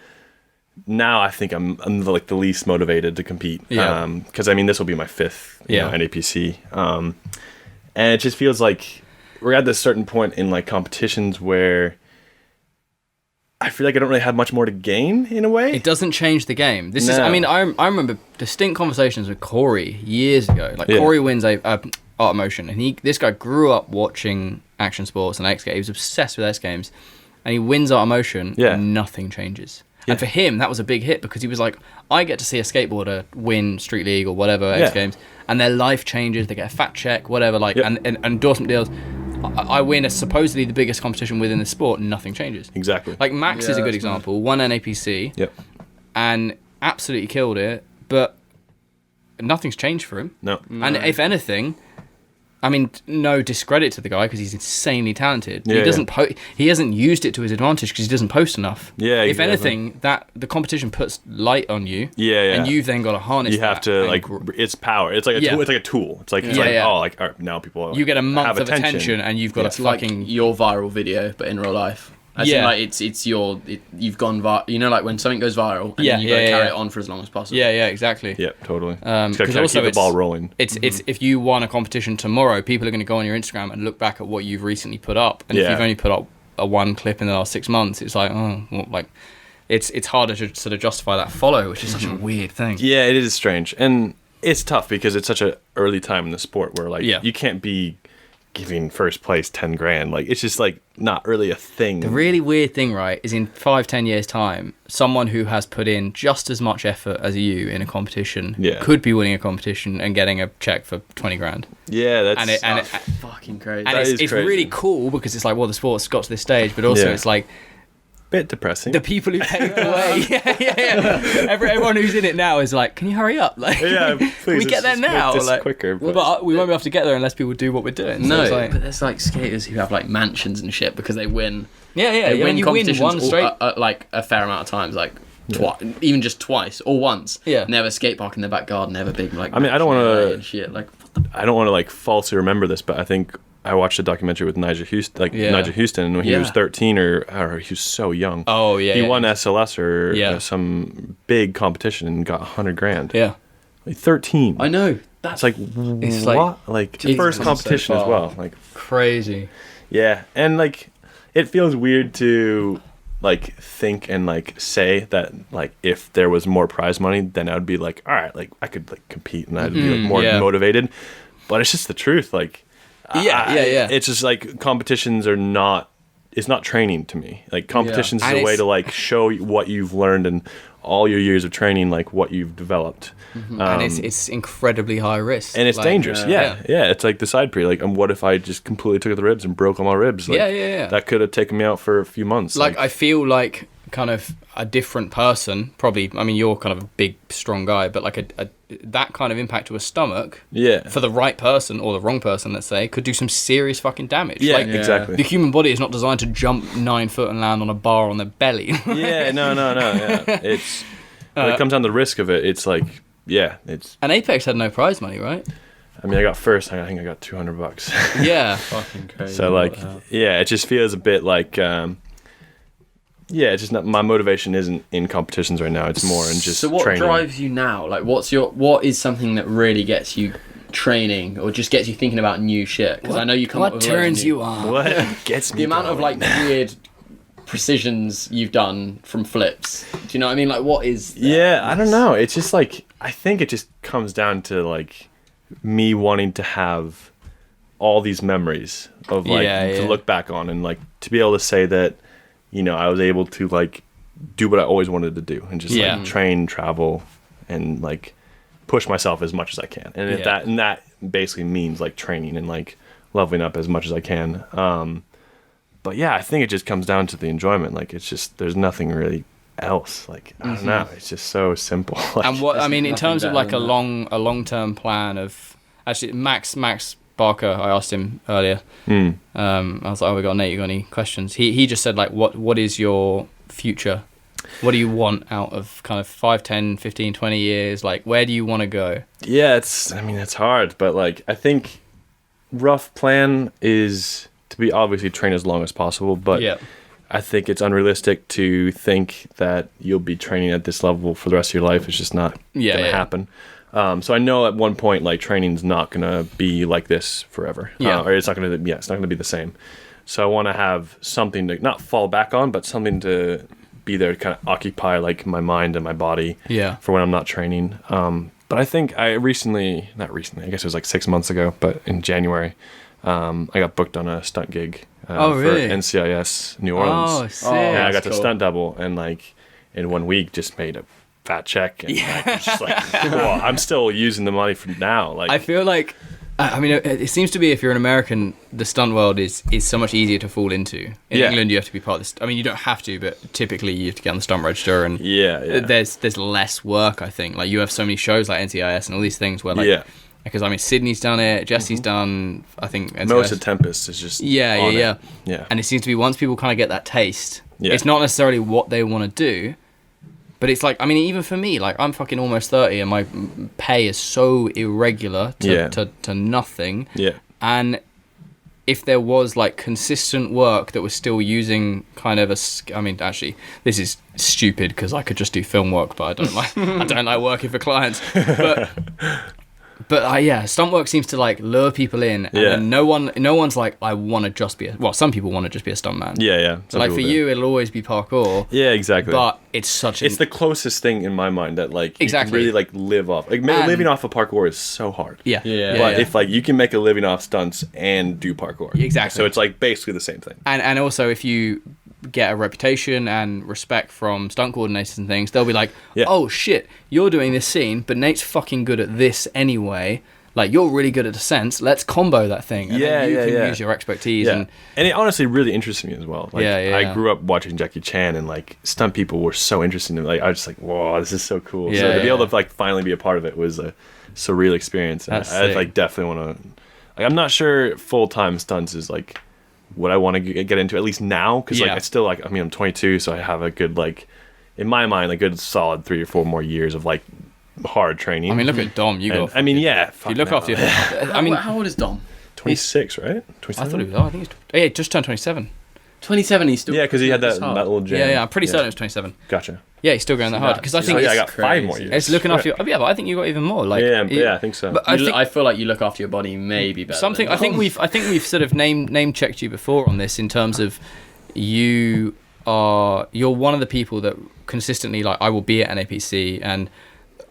Speaker 2: now I think I'm like the least motivated to compete.
Speaker 1: Yeah.
Speaker 2: Because I mean this will be my 5th NAPC. And it just feels like we're at this certain point in like competitions where I feel like I don't really have much more to gain in a way.
Speaker 1: It doesn't change the game. This is,
Speaker 2: No.
Speaker 1: I mean, I remember distinct conversations with Corey years ago. Like
Speaker 2: Yeah.
Speaker 1: Corey wins a Art Motion, and this guy grew up watching action sports and X Games. He was obsessed with X Games, and he wins Art Motion,
Speaker 2: Yeah.
Speaker 1: and nothing changes. And for him, that was a big hit because he was like, I get to see a skateboarder win Street League or whatever X
Speaker 2: Yeah.
Speaker 1: Games, and their life changes. They get a fat check, whatever, like,
Speaker 2: Yep.
Speaker 1: and endorsement deals. I win a supposedly the biggest competition within the sport, and nothing changes.
Speaker 2: Exactly.
Speaker 1: Like Max
Speaker 3: Yeah,
Speaker 1: is a good
Speaker 3: that's mad.
Speaker 1: example. Won NAPC
Speaker 2: Yep.
Speaker 1: and absolutely killed it, but nothing's changed for him.
Speaker 2: No.
Speaker 1: And if anything, I mean, no discredit to the guy because he's insanely talented.
Speaker 2: Yeah,
Speaker 1: He doesn't he hasn't used it to his advantage because he doesn't post enough.
Speaker 2: Yeah,
Speaker 1: If
Speaker 2: exactly.
Speaker 1: anything, that the competition puts light on you.
Speaker 2: Yeah, yeah.
Speaker 1: And you've then got to harness.
Speaker 2: You have
Speaker 1: that
Speaker 2: to
Speaker 1: and
Speaker 2: like it's power. It's like a
Speaker 1: Yeah.
Speaker 2: tool. It's like a tool. It's like
Speaker 1: Yeah, yeah.
Speaker 2: oh like all right, now people
Speaker 1: you get a month
Speaker 2: have
Speaker 1: of attention and you've got
Speaker 3: It's
Speaker 1: to
Speaker 3: like
Speaker 1: fucking
Speaker 3: your viral video, but in real life. As in,
Speaker 1: Yeah.
Speaker 3: like you've gone viral. You know, like when something goes viral, and
Speaker 1: Yeah,
Speaker 3: then you got to
Speaker 1: yeah,
Speaker 3: carry
Speaker 1: yeah.
Speaker 3: it on for as long as possible.
Speaker 1: yeah, exactly.
Speaker 2: Yeah, totally. Just
Speaker 1: 'cause
Speaker 2: gotta
Speaker 1: also
Speaker 2: keep the ball
Speaker 1: it's-
Speaker 2: rolling.
Speaker 1: It's if you won a competition tomorrow, people are going to go on your Instagram and look back at what you've recently put up, and if
Speaker 2: Yeah.
Speaker 1: you've only put up a one clip in the last 6 months, it's like, oh, well, like it's harder to sort of justify that follow, which is such a weird thing.
Speaker 2: Yeah, it is strange, and it's tough because it's such an early time in the sport where like you can't be giving first place 10 grand. Like, it's just like not really a thing.
Speaker 1: The really weird thing, right, is in 5-10 years time, someone who has put in just as much effort as you in a competition could be winning a competition and getting a check for 20 grand.
Speaker 2: Yeah,
Speaker 3: that's fucking crazy.
Speaker 1: And it's
Speaker 2: crazy.
Speaker 1: really cool because it's like, well, the sport's got to this stage, but also it's like
Speaker 2: bit depressing.
Speaker 1: the people who paved the way. Everyone who's in it now is like, can you hurry up? Like,
Speaker 2: please,
Speaker 1: we get there now.
Speaker 2: This
Speaker 1: like,
Speaker 2: quicker,
Speaker 1: but we won't be able to get there unless people do what we're doing.
Speaker 3: No,
Speaker 1: so it's like,
Speaker 3: but there's like skaters who have like mansions and shit because they win.
Speaker 1: They
Speaker 3: win
Speaker 1: you
Speaker 3: competitions
Speaker 1: win one straight.
Speaker 3: like a fair amount of times, like even just twice or once.
Speaker 1: Yeah.
Speaker 3: Never skate park in their back garden. Never big like.
Speaker 2: I mean, I don't want to
Speaker 3: shit like.
Speaker 2: I don't want to like falsely remember this, but I think I watched a documentary with Nigel Houston, and when he was 13 or he was so young.
Speaker 1: Oh yeah,
Speaker 2: he won SLS or some big competition and got 100 grand.
Speaker 1: Yeah,
Speaker 2: like 13.
Speaker 3: I know.
Speaker 2: That's like
Speaker 1: it's
Speaker 2: what? Like first competition as well. Like
Speaker 1: crazy.
Speaker 2: Yeah, and like it feels weird to like think and like say that like if there was more prize money, then I would be like, all right, like I could like compete and I'd be like more motivated. But it's just the truth, like. It's just like competitions are not. It's not training to me. Like competitions is a way to like show what you've learned and all your years of training, like what you've developed.
Speaker 1: And it's incredibly high risk,
Speaker 2: and it's dangerous. Yeah. It's like the side pre. Like, what if I just completely took the ribs and broke all my ribs? Like, that could have taken me out for a few months.
Speaker 1: Like I feel like kind of a different person, probably. I mean, you're kind of a big, strong guy, but like that kind of impact to a stomach, for the right person or the wrong person, let's say, could do some serious fucking damage.
Speaker 2: Exactly.
Speaker 1: The human body is not designed to jump 9 foot and land on a bar on their belly.
Speaker 2: No. Yeah. It's when it comes down to the risk of it, it's like it's.
Speaker 1: And Apex had no prize money, right?
Speaker 2: I mean, I got first. I think I got $200.
Speaker 1: Yeah.
Speaker 3: Fucking crazy.
Speaker 2: So like, it just feels a bit like. It's just not, my motivation isn't in competitions right now. It's more in just
Speaker 3: So what
Speaker 2: training.
Speaker 3: drives you now? Like, what is something that really gets you training or just gets you thinking about new shit? Because I know you come up
Speaker 1: What
Speaker 3: with
Speaker 1: turns you on?
Speaker 2: What gets me
Speaker 3: the amount of like weird precisions you've done from flips. Do you know what I mean? Like, what is that?
Speaker 2: Yeah, I don't know. It's just like, I think it just comes down to like me wanting to have all these memories of like to look back on and like to be able to say that, you know, I was able to like do what I always wanted to do and just like train, travel, and like push myself as much as I can. And that basically means like training and like leveling up as much as I can. But yeah, I think it just comes down to the enjoyment. Like, it's just, there's nothing really else. Like, I don't know. It's just so simple. Like,
Speaker 1: and what I mean, in terms of like a long-term plan of actually Max Barker, I asked him earlier. I was like, "Oh, we got Nate. You got any questions?" He just said like, "What is your future? What do you want out of kind of 5, 10, 15, 20 years? Like, where do you want to go?"
Speaker 2: Yeah, it's hard, but like I think rough plan is to be obviously train as long as possible, but I think it's unrealistic to think that you'll be training at this level for the rest of your life. It's just not gonna happen. So I know at one point, like, training's not gonna be like this forever, or it's not gonna be the same. So I want to have something to not fall back on, but something to be there to kind of occupy like my mind and my body for when I'm not training. But I think I not recently, I guess it was like 6 months ago, but in January, I got booked on a stunt gig for NCIS New Orleans.
Speaker 1: Oh, sick.
Speaker 2: And I got to stunt double, and like in 1 week just made a fat check, and like, it's just like, well, I'm still using the money from now. Like,
Speaker 1: I feel like, I mean, it seems to be, if you're an American, the stunt world is so much easier to fall into. In England, you have to be part of this. I mean, you don't have to, but typically you have to get on the stunt register, and there's less work. I think, like, you have so many shows like NCIS and all these things where like, because I mean, Sydney's done it, Jesse's done, I think NCIS.
Speaker 2: Most of Tempest is just
Speaker 1: yeah. And it seems to be, once people kind of get that taste, it's not necessarily what they want to do. But it's like, I mean, even for me, like, I'm fucking almost 30 and my pay is so irregular to nothing. Yeah. And if there was like consistent work that was still using kind of I mean, actually, this is But stunt work seems to like lure people in, and then no one's like, I want to just be some people want to just be a stuntman.
Speaker 2: Yeah.
Speaker 1: So like for you, it'll always be parkour.
Speaker 2: Yeah, exactly.
Speaker 1: But it's the
Speaker 2: closest thing in my mind that like you
Speaker 1: exactly
Speaker 2: can really like live off. Like living off of parkour is so hard.
Speaker 1: Yeah.
Speaker 2: But if like you can make a living off stunts and do parkour,
Speaker 1: exactly.
Speaker 2: So it's like basically the same thing.
Speaker 1: And also if you get a reputation and respect from stunt coordinators and things, they'll be like, oh shit, you're doing this scene, but Nate's fucking good at this anyway. Like, you're really good at descents. Let's combo that thing. And then you can use your expertise.
Speaker 2: And it honestly really interests me as well. Like,
Speaker 1: I
Speaker 2: grew up watching Jackie Chan, and like stunt people were so interesting. Like, I was just like, whoa, this is so cool. So to be able to like finally be a part of it was a surreal experience. And I like definitely want to. Like, I'm not sure full-time stunts is like what I want to get into, at least now, because like I still like. I mean, I'm 22, so I have a good like, in my mind, a good solid 3 or 4 more years of like hard training.
Speaker 1: I mean, look at Dom. You look after your. I mean,
Speaker 3: how old is Dom?
Speaker 2: 26, right? 27?
Speaker 1: I thought he was. I think he's just turned 27.
Speaker 3: 27. He's still.
Speaker 2: Yeah, because he had that little jam.
Speaker 1: Yeah. I'm pretty certain it was 27.
Speaker 2: Gotcha.
Speaker 1: Yeah, he's still going that hard because I think
Speaker 2: I got 5 more years.
Speaker 1: It's looking after your. Yeah, but I think you got even more. Like,
Speaker 2: I think so.
Speaker 3: But I feel like you look after your body maybe better.
Speaker 1: Something. I think we've sort of name checked you before on this in terms of you're one of the people that consistently, like, I will be at NAPC and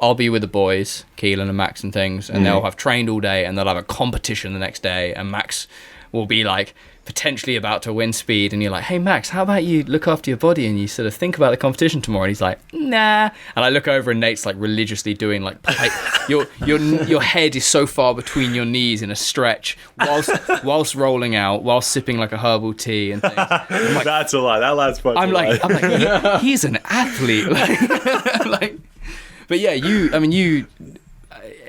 Speaker 1: I'll be with the boys, Keelan and Max and things, and they'll have trained all day and they'll have a competition the next day, and Max will be like potentially about to win speed, and you're like, hey Max, how about you look after your body and you sort of think about the competition tomorrow? And he's like, nah. And I look over and Nate's like religiously doing like your head is so far between your knees in a stretch whilst rolling out, whilst sipping like a herbal tea and things. Like,
Speaker 2: that's a lie. That last part.
Speaker 1: I'm like he's an athlete. Like, but yeah,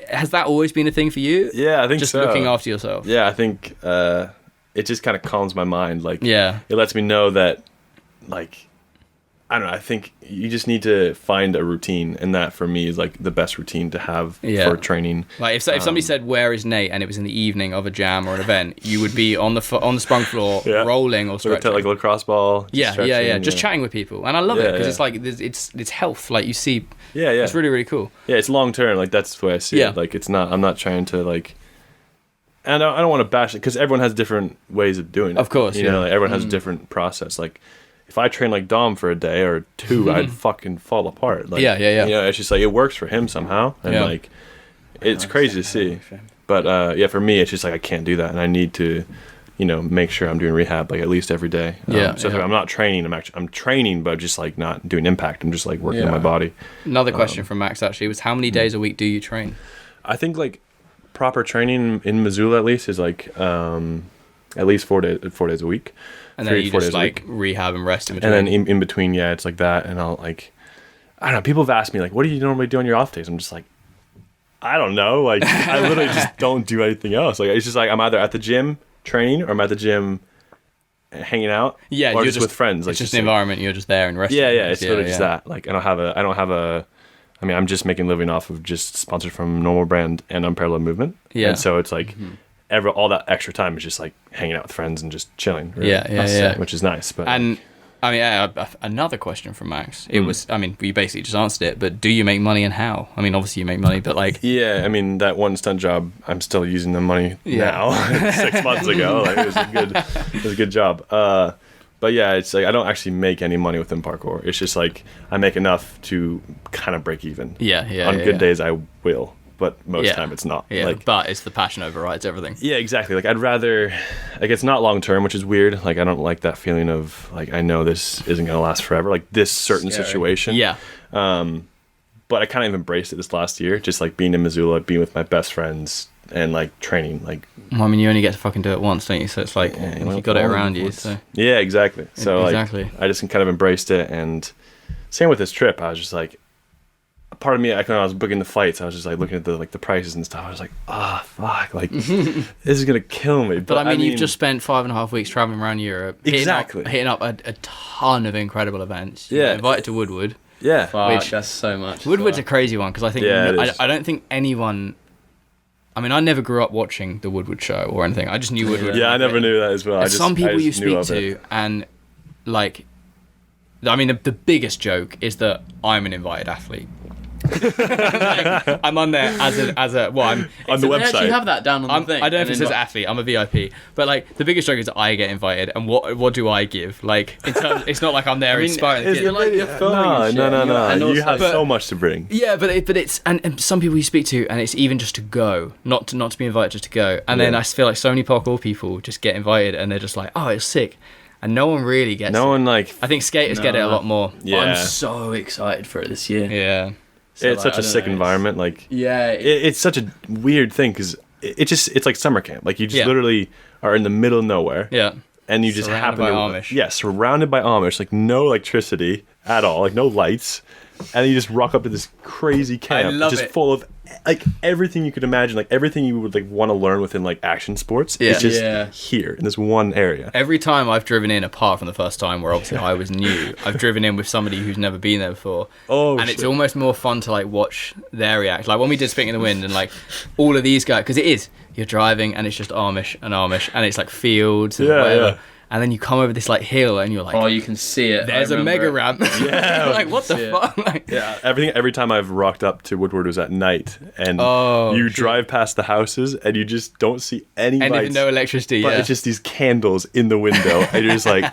Speaker 1: has that always been a thing for you?
Speaker 2: Yeah, I think
Speaker 1: just
Speaker 2: so.
Speaker 1: Looking after yourself.
Speaker 2: Yeah, I think it just kind of calms my mind. Like,
Speaker 1: it
Speaker 2: lets me know that, like, I don't know. I think you just need to find a routine, and that for me is like the best routine to have for training.
Speaker 1: Like if somebody said, "Where is Nate?" and it was in the evening of a jam or an event, you would be on the sprung floor, rolling or stretching,
Speaker 2: like a lacrosse ball.
Speaker 1: Just chatting with people, and I love it because it's like it's health. Like you see, it's really really cool.
Speaker 2: Yeah, it's long term. Like that's the way I see it. Like it's not. I'm not trying to like. And I don't want to bash it because everyone has different ways of doing it.
Speaker 1: Of course,
Speaker 2: you know, like everyone has a different process. Like, if I train like Dom for a day or 2, I'd fucking fall apart. Like, You know, it's just like it works for him somehow, and like it's crazy to see. But for me, it's just like I can't do that, and I need to, you know, make sure I'm doing rehab like at least every day. So if I'm not training, I'm training, but just like not doing impact. I'm just like working on my body.
Speaker 1: Another question from Max actually was, how many days a week do you train?
Speaker 2: I think like proper training in Missoula at least is like at least 4 days a week.
Speaker 1: And then you just like rehab and rest in between.
Speaker 2: And then in between, it's like that. And I'll like, I don't know. People have asked me like, what do you normally do on your off days? I'm just like, I don't know. Like, I literally just don't do anything else. Like, it's just like I'm either at the gym training or I'm at the gym hanging out.
Speaker 1: Yeah,
Speaker 2: or just with friends.
Speaker 1: It's like, just an environment. You're just there and resting.
Speaker 2: Yeah. It's literally just that. Like, I don't have a. I mean, I'm just making a living off of just sponsored from Normal Brand and Unparalleled Movement. Yeah. And so it's like all that extra time is just like hanging out with friends and just chilling. Really. Which is nice. But
Speaker 1: and I mean, another question from Max. It was, I mean, you basically just answered it, but do you make money and how? I mean, obviously you make money, but like...
Speaker 2: Yeah, I mean, that one stunt job, I'm still using the money now. 6 months ago. Like, it was a good job. But yeah, it's like I don't actually make any money within parkour. It's just like I make enough to kind of break even. On good days, I will, but most time it's not.
Speaker 1: Yeah, like, but it's the passion overrides everything.
Speaker 2: Yeah, exactly. Like I'd rather, like it's not long term, which is weird. Like I don't like that feeling of like I know this isn't gonna last forever. Like this certain situation.
Speaker 1: Yeah.
Speaker 2: But I kind of embraced it this last year, just like being in Missoula, being with my best friends. And like training, like
Speaker 1: I mean, you only get to fucking do it once, don't you? So it's like you got it around you. So
Speaker 2: yeah, exactly. So like I just kind of embraced it, and same with this trip. I was just like, part of me, when I was booking the flights, I was just like looking at the prices and stuff. I was like, fuck, like this is gonna kill me.
Speaker 1: But I mean, you've just spent 5.5 weeks traveling around Europe, hitting up a ton of incredible events. You got invited to Woodward.
Speaker 2: Yeah,
Speaker 3: fuck, that's so much.
Speaker 1: Woodward's a crazy one because I think I don't think anyone. I mean, I never grew up watching the Woodward show or anything. I just knew Woodward.
Speaker 2: Yeah, I never knew that as well.
Speaker 1: Some people you speak to, and like, I mean, the biggest joke is that I'm an invited athlete. Like, I'm on there as a well, I'm
Speaker 2: on the
Speaker 3: They
Speaker 2: website.
Speaker 3: actually have that down on the thing.
Speaker 1: I don't know if
Speaker 3: and
Speaker 1: it
Speaker 3: then
Speaker 1: says athlete. I'm a VIP, but like the biggest joke is that I get invited, and what do I give? Like, in terms, it's not like I'm there inspiring the
Speaker 2: Is
Speaker 1: kids.
Speaker 2: it
Speaker 3: like you're filming and shit,
Speaker 2: no.
Speaker 3: and
Speaker 2: You
Speaker 3: also-
Speaker 2: have so much to bring.
Speaker 1: Yeah, but it's and some people you speak to, and it's even just to go, not to be invited, just to go. And then
Speaker 2: Yeah.
Speaker 1: I feel like so many parkour people just get invited, and they're just like, oh, it's sick, and no one really gets.
Speaker 2: No
Speaker 1: it.
Speaker 2: one like.
Speaker 1: I think skaters get it a
Speaker 3: No.
Speaker 1: lot more.
Speaker 2: Yeah.
Speaker 3: I'm so excited for it this year.
Speaker 1: Yeah.
Speaker 3: So,
Speaker 2: It's
Speaker 3: like,
Speaker 2: such
Speaker 3: I
Speaker 2: a
Speaker 3: don't
Speaker 2: sick
Speaker 3: know,
Speaker 2: environment. Like.
Speaker 3: Yeah.
Speaker 2: It's such a weird thing because it's like summer camp. Like you just
Speaker 1: Yeah.
Speaker 2: literally are in the middle of nowhere.
Speaker 1: Yeah.
Speaker 2: And you just
Speaker 1: Surrounded
Speaker 2: happen
Speaker 1: by
Speaker 2: to
Speaker 1: Amish.
Speaker 2: Yeah, surrounded by Amish, like no electricity at all, like no lights, and you just rock up to this crazy camp,
Speaker 1: love
Speaker 2: just
Speaker 1: it.
Speaker 2: full of like everything you could imagine, like everything you would like want to learn within like action sports.
Speaker 1: Yeah.
Speaker 2: It's just
Speaker 3: Yeah.
Speaker 2: here in this one area.
Speaker 1: Every time I've driven in, apart from the first time where obviously I was new, I've driven in with somebody who's never been there before.
Speaker 2: Oh,
Speaker 1: and it's
Speaker 2: shit.
Speaker 1: almost more fun to like watch their react. Like when we did Spitting in the Wind, and like all of these guys, because it is, you're driving and it's just Amish, and it's like fields and
Speaker 2: Yeah,
Speaker 1: whatever.
Speaker 2: yeah.
Speaker 1: And then you come over this like hill, and you're like,
Speaker 3: Oh, you can see it.
Speaker 1: there's
Speaker 3: I
Speaker 1: a
Speaker 3: remember
Speaker 1: mega
Speaker 3: it.
Speaker 1: ramp.
Speaker 2: Yeah.
Speaker 1: Like what the
Speaker 3: See it.
Speaker 1: fuck? Like,
Speaker 2: Yeah, every time I've rocked up to Woodward was at night, and
Speaker 1: Oh,
Speaker 2: you
Speaker 1: shit.
Speaker 2: drive past the houses and you just don't see any
Speaker 1: and
Speaker 2: lights.
Speaker 1: no electricity.
Speaker 2: But
Speaker 1: Yeah.
Speaker 2: it's just these candles in the window, and you're just like,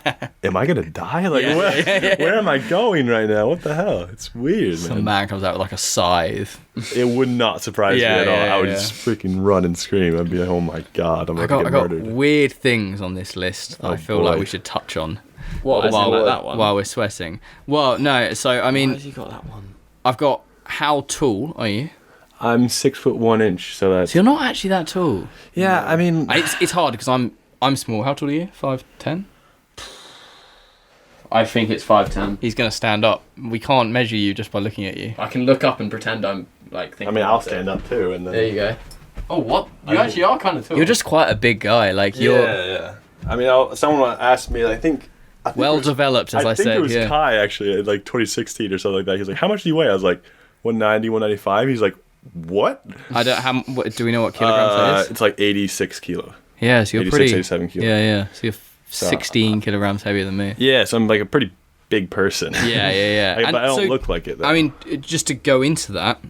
Speaker 2: "Am I gonna die? Like,
Speaker 1: Yeah,
Speaker 2: where am I going right now? What the hell? It's weird,
Speaker 1: some
Speaker 2: man.
Speaker 1: man comes out with like a scythe.
Speaker 2: It would not surprise
Speaker 1: Yeah,
Speaker 2: me at all.
Speaker 1: yeah,
Speaker 2: I would
Speaker 1: yeah.
Speaker 2: just freaking run and scream. I'd be like, "Oh my god, I'm
Speaker 1: I
Speaker 2: gonna
Speaker 1: got
Speaker 2: get murdered."
Speaker 1: weird things on this list that
Speaker 2: Oh,
Speaker 1: I feel like
Speaker 2: boy.
Speaker 1: we should touch on.
Speaker 3: What? As in, like that one?
Speaker 1: While we're sweating. Well, no. So I
Speaker 3: Why
Speaker 1: mean,
Speaker 3: has he got that one?
Speaker 1: I've got. How tall are you?
Speaker 2: I'm 6'1", so that's
Speaker 1: So you're not actually that tall.
Speaker 2: yeah. I mean,
Speaker 1: And it's hard because I'm small. How tall are you? 5'10".
Speaker 3: I think it's 5'10".
Speaker 1: He's gonna stand up. We can't measure you just by looking at you.
Speaker 3: I can look up and pretend I'm like thinking.
Speaker 2: I'll
Speaker 3: about it.
Speaker 2: stand up too, and then
Speaker 3: There you go. Oh, what? You actually are kind of tall.
Speaker 1: You're just quite a big guy. Like you're
Speaker 2: yeah. I mean, someone asked me. I think
Speaker 1: well
Speaker 2: it was-
Speaker 1: developed, as I,
Speaker 2: think
Speaker 1: said.
Speaker 2: it was
Speaker 1: Yeah.
Speaker 2: Kai actually, at like 2016 or something like that. He's like, "How much do you weigh?" I was like, 190, 195. He's like, "What?"
Speaker 1: I don't. Do we know what kilograms that is?
Speaker 2: It's like 86 kilo.
Speaker 1: Yeah. So you're
Speaker 2: 86,
Speaker 1: pretty.
Speaker 2: 87 kilo.
Speaker 1: Yeah, yeah. So you're 16 kilograms heavier than me.
Speaker 2: Yeah, so I'm like a pretty big person.
Speaker 1: Yeah, yeah, yeah.
Speaker 2: But I don't
Speaker 1: so-
Speaker 2: look like it though.
Speaker 1: I mean, just to go into that,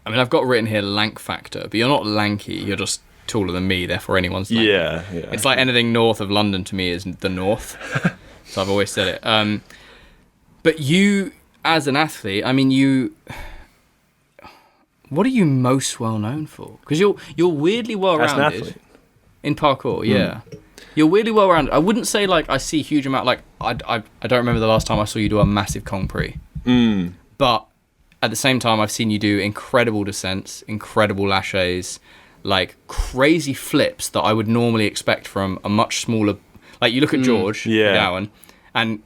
Speaker 1: I mean, I've got written here lank factor, but you're not lanky. You're just taller than me. Therefore, anyone's lanky.
Speaker 2: yeah.
Speaker 1: It's like anything north of London to me is the north. So I've always said it. But you, as an athlete, I mean, what are you most well known for? Because you're weirdly well
Speaker 2: As an
Speaker 1: rounded
Speaker 2: athlete.
Speaker 1: in parkour. Yeah, you're weirdly well rounded. I wouldn't say like I see a huge amount. Like I don't remember the last time I saw you do a massive Kong Pre. But at the same time, I've seen you do incredible descents, incredible lâchers, like crazy flips that I would normally expect from a much smaller. Like you look at George
Speaker 2: Yeah.
Speaker 1: McGowan, and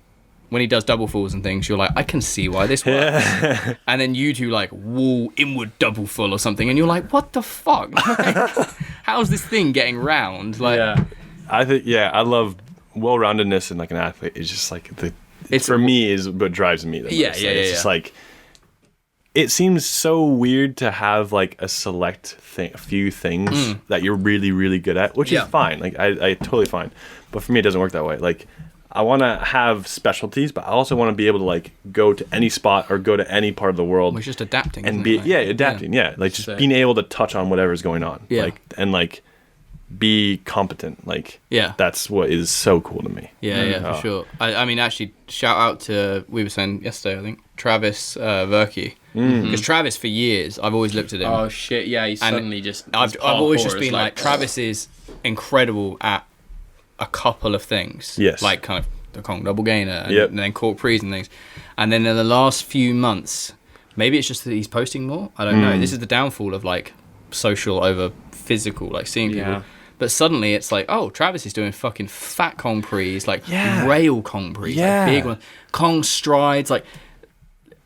Speaker 1: when he does double falls and things, you're like, I can see why this works. And then you do like wall inward double full or something, and you're like, what the fuck? Like, how's this thing getting round? Like,
Speaker 3: Yeah.
Speaker 2: I think I love well-roundedness in like an athlete. It's just like
Speaker 1: It's
Speaker 2: for me is what drives me. The
Speaker 1: Yeah,
Speaker 2: most.
Speaker 1: yeah,
Speaker 2: Like,
Speaker 1: yeah,
Speaker 2: It's just
Speaker 1: yeah.
Speaker 2: like it seems so weird to have like a select thing, a few things that you're really, really good at, which
Speaker 1: Yeah.
Speaker 2: is fine. Like I totally fine. But for me, it doesn't work that way. Like I want to have specialties, but I also want to be able to like go to any spot or go to any part of the world
Speaker 1: we're just adapting.
Speaker 2: and
Speaker 1: isn't
Speaker 2: be
Speaker 1: it? Like,
Speaker 2: adapting. Yeah, like just
Speaker 3: Sick.
Speaker 2: being able to touch on whatever's going on.
Speaker 1: Yeah.
Speaker 2: Like and like be competent. Like
Speaker 1: Yeah.
Speaker 2: that's what is so cool to me.
Speaker 1: Yeah, yeah, for sure. I mean, actually, shout out to, we were saying yesterday, I think, Travis Verkey. Because Travis, for years, I've always looked at him.
Speaker 3: Oh shit! Yeah, he's
Speaker 1: And
Speaker 3: suddenly just.
Speaker 1: I've
Speaker 3: his
Speaker 1: always
Speaker 3: parkour
Speaker 1: just
Speaker 3: is
Speaker 1: been like, Travis is incredible at a couple of things.
Speaker 2: Yes.
Speaker 1: Like kind of the Kong double gainer and,
Speaker 2: Yep.
Speaker 1: and then cork prees and things. And then in the last few months, maybe it's just that he's posting more. I don't know. This is the downfall of like social over physical, like seeing people.
Speaker 3: Yeah.
Speaker 1: But suddenly it's like, oh, Travis is doing fucking fat Kong prees, like
Speaker 2: Yeah.
Speaker 1: rail Kong prees,
Speaker 2: Yeah.
Speaker 1: like big ones, Kong strides, like.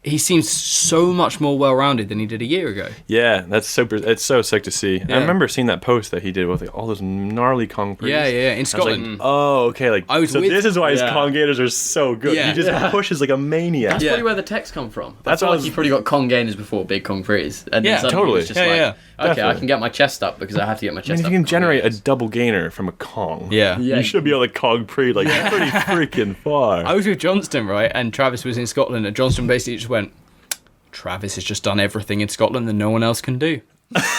Speaker 1: He seems so much more well-rounded than he did a year ago.
Speaker 2: Yeah, that's super. It's so sick to see.
Speaker 1: Yeah.
Speaker 2: I remember seeing that post that he did with like all those gnarly Kong prees.
Speaker 1: Yeah, yeah, in
Speaker 2: I was
Speaker 1: Scotland.
Speaker 2: like, oh, okay. Like,
Speaker 1: I was
Speaker 2: so
Speaker 1: with-
Speaker 2: this is why his
Speaker 3: Yeah.
Speaker 2: Kong gators are so good.
Speaker 1: Yeah.
Speaker 2: He just pushes like a maniac.
Speaker 3: That's
Speaker 1: Yeah.
Speaker 3: probably where the text come from.
Speaker 2: That's
Speaker 3: I feel
Speaker 2: what I
Speaker 3: like
Speaker 2: was-
Speaker 3: you probably got Kong gainers before big Kong prees. And
Speaker 1: Yeah,
Speaker 3: then suddenly
Speaker 2: totally.
Speaker 3: It's just
Speaker 1: Yeah,
Speaker 3: like,
Speaker 1: yeah,
Speaker 3: okay, I
Speaker 2: definitely.
Speaker 3: can get my chest up because I have to get my
Speaker 2: I mean,
Speaker 3: chest
Speaker 2: if
Speaker 3: up.
Speaker 2: you can
Speaker 3: for Kong
Speaker 2: generate a
Speaker 3: gainers.
Speaker 2: double gainer from a Kong,
Speaker 1: Yeah.
Speaker 3: Yeah.
Speaker 2: you should be able to Kong pre like pretty freaking far.
Speaker 1: I was with Johnston, right? And Travis was in Scotland, and Johnston basically just went, Travis has just done everything in Scotland that no one else can do.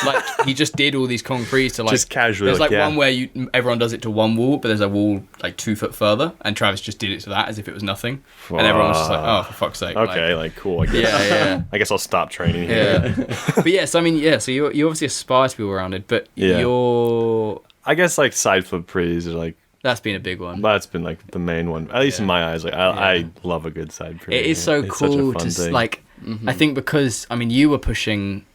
Speaker 1: Like, he just did all these concretes to, like,
Speaker 2: just casually.
Speaker 1: There's like
Speaker 2: yeah.
Speaker 1: one where everyone does it to one wall, but there's a wall like 2 foot further, and Travis just did it to that as if it was nothing, and everyone was just like, "Oh, for fuck's sake!"
Speaker 2: Okay, like cool. I guess.
Speaker 1: Yeah.
Speaker 2: I guess I'll stop training here.
Speaker 1: Yeah. But yes, I mean, yeah. So you obviously aspire to be well-rounded, but you're.
Speaker 2: I guess like side flip prees are like.
Speaker 1: That's been a big one.
Speaker 2: That's been like the main one, at least in my eyes. Like I love a good side pre.
Speaker 1: It is so
Speaker 2: it's
Speaker 1: cool
Speaker 2: such a fun
Speaker 1: to
Speaker 2: thing.
Speaker 1: like. I think because I mean you were pushing.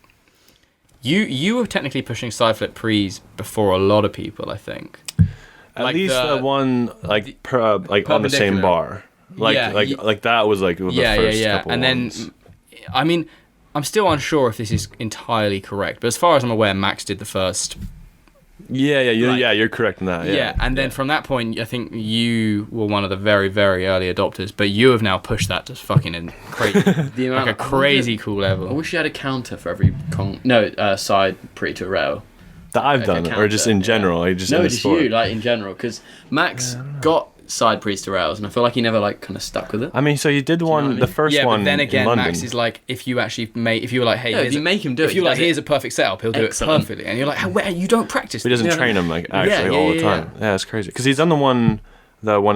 Speaker 1: You were technically pushing side flip prees before a lot of people, I think.
Speaker 2: At
Speaker 1: like
Speaker 2: least the one like like on the same bar. Like like that was like the first couple
Speaker 1: and
Speaker 2: ones.
Speaker 1: then I mean I'm still unsure if this is entirely correct, but as far as I'm aware, Max did the first.
Speaker 2: You're correct in that.
Speaker 1: Yeah, and then from that point, I think you were one of the very, very early adopters, but you have now pushed that to fucking crazy, like a crazy cool
Speaker 3: I
Speaker 1: level.
Speaker 3: wish you had a counter for every side pre to rail.
Speaker 2: that I've done,
Speaker 3: counter,
Speaker 2: or just in general. Like just in the
Speaker 3: just
Speaker 2: sport.
Speaker 3: you, like in general, because Max got side prees to rails, and I feel like he never like kind of stuck with it.
Speaker 2: I mean, so you did
Speaker 3: know
Speaker 2: one,
Speaker 3: what I mean?
Speaker 2: the first
Speaker 1: Yeah,
Speaker 2: one
Speaker 1: but then
Speaker 2: in
Speaker 1: again,
Speaker 2: London.
Speaker 1: Max is like, if you were like, hey,
Speaker 3: No, if you make him do it,
Speaker 1: if you were like,
Speaker 3: he does
Speaker 1: here's a perfect setup, he'll do
Speaker 3: Excellent.
Speaker 1: it perfectly, and you're like, how, where, you don't practice.
Speaker 2: He doesn't
Speaker 1: this.
Speaker 2: train him like actually
Speaker 1: Yeah,
Speaker 2: all the
Speaker 1: yeah,
Speaker 2: time. Yeah, it's crazy. Because he's done the one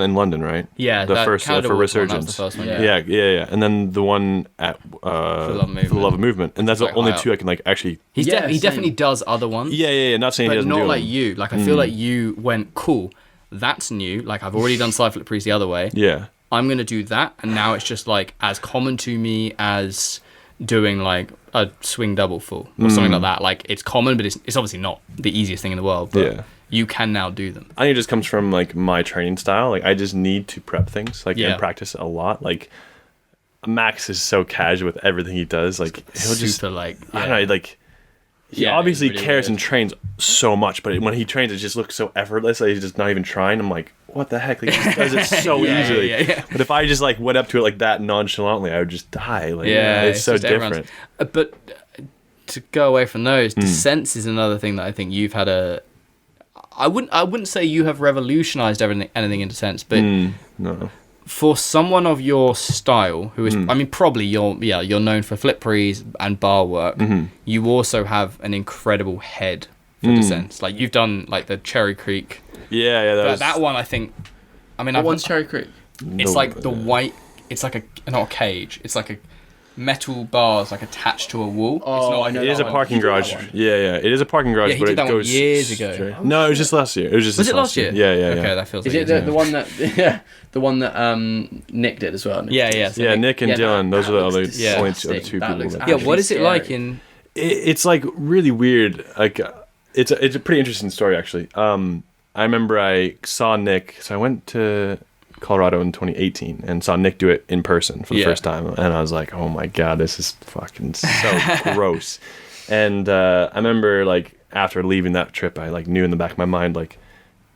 Speaker 2: in London, right?
Speaker 1: Yeah,
Speaker 2: the
Speaker 1: that
Speaker 2: first
Speaker 1: Canada
Speaker 2: for
Speaker 1: one, that was
Speaker 2: Resurgence.
Speaker 1: the first one,
Speaker 2: yeah. And then the one at
Speaker 1: the Love Movement.
Speaker 2: For the Love of Movement, and that's the
Speaker 1: Like
Speaker 2: only
Speaker 1: high
Speaker 2: two I can like actually.
Speaker 1: He
Speaker 3: same.
Speaker 1: definitely does other ones.
Speaker 2: Yeah. Not saying he
Speaker 1: But
Speaker 2: doesn't
Speaker 1: not
Speaker 2: do
Speaker 1: like
Speaker 2: them.
Speaker 1: you. Like, I feel like you went, cool, that's new. Like, I've already done side flip prees the other way.
Speaker 2: Yeah.
Speaker 1: I'm going to do that. And now it's just, like, as common to me as doing, like, a swing double full or something like that. Like, it's common, but it's obviously not the easiest thing in the world. But you can now do them.
Speaker 2: I think it just comes from like my training style. Like I just need to prep things, like and practice a lot. Like Max is so casual with everything he does. Like he'll just
Speaker 1: Super, like,
Speaker 2: I don't know, like he obviously
Speaker 3: really
Speaker 2: cares
Speaker 3: weird.
Speaker 2: and trains so much, but when he trains, it just looks so effortless. Like he's just not even trying. I'm like, what the heck? Like he just does it so easily.
Speaker 1: Yeah.
Speaker 2: But if I just like went up to it like that nonchalantly, I would just die. Like it's so
Speaker 1: just
Speaker 2: different.
Speaker 1: But to go away from those, descents is another thing that I think you've had a. I wouldn't say you have revolutionized anything in descents, but
Speaker 2: No.
Speaker 1: for someone of your style, who is, I mean, probably you're known for flip prees and bar work. You also have an incredible head for descents. Like you've done like the Cherry Creek.
Speaker 2: Yeah.
Speaker 1: That one, I think. I mean,
Speaker 3: What one's Cherry Creek?
Speaker 1: It's like the white. It's like not a cage. It's like a metal bars like attached to a wall.
Speaker 3: Oh,
Speaker 1: it's not,
Speaker 3: I know
Speaker 2: It is
Speaker 3: that
Speaker 2: a
Speaker 3: one.
Speaker 2: parking
Speaker 3: You did that
Speaker 2: garage.
Speaker 3: one.
Speaker 2: Yeah. It is a parking garage,
Speaker 1: Yeah, he
Speaker 2: but
Speaker 1: did
Speaker 2: it
Speaker 1: that one
Speaker 2: goes
Speaker 1: years ago.
Speaker 2: straight. No, it was just last year. It was just
Speaker 1: Was
Speaker 2: this
Speaker 1: it last year?
Speaker 2: Yeah.
Speaker 1: Okay, that feels
Speaker 3: Is
Speaker 1: like
Speaker 3: it
Speaker 1: years
Speaker 3: the
Speaker 1: ago.
Speaker 3: one that the one that Nick did as well?
Speaker 1: Yeah. So
Speaker 2: Yeah, Nick and
Speaker 3: yeah,
Speaker 2: Dylan. Those
Speaker 3: that
Speaker 2: are the
Speaker 3: looks
Speaker 2: only
Speaker 1: disgusting.
Speaker 2: only two
Speaker 3: That
Speaker 2: people.
Speaker 3: looks
Speaker 2: that-
Speaker 1: Yeah,
Speaker 3: actually
Speaker 1: what is it
Speaker 3: scary.
Speaker 1: like in?
Speaker 2: It's like really weird. Like it's a pretty interesting story actually. I remember I saw Nick. So I went to Colorado in 2018 and saw Nick do it in person for the first time, and I was like, oh my god, this is fucking so gross. And I remember like after leaving that trip, I like knew in the back of my mind like,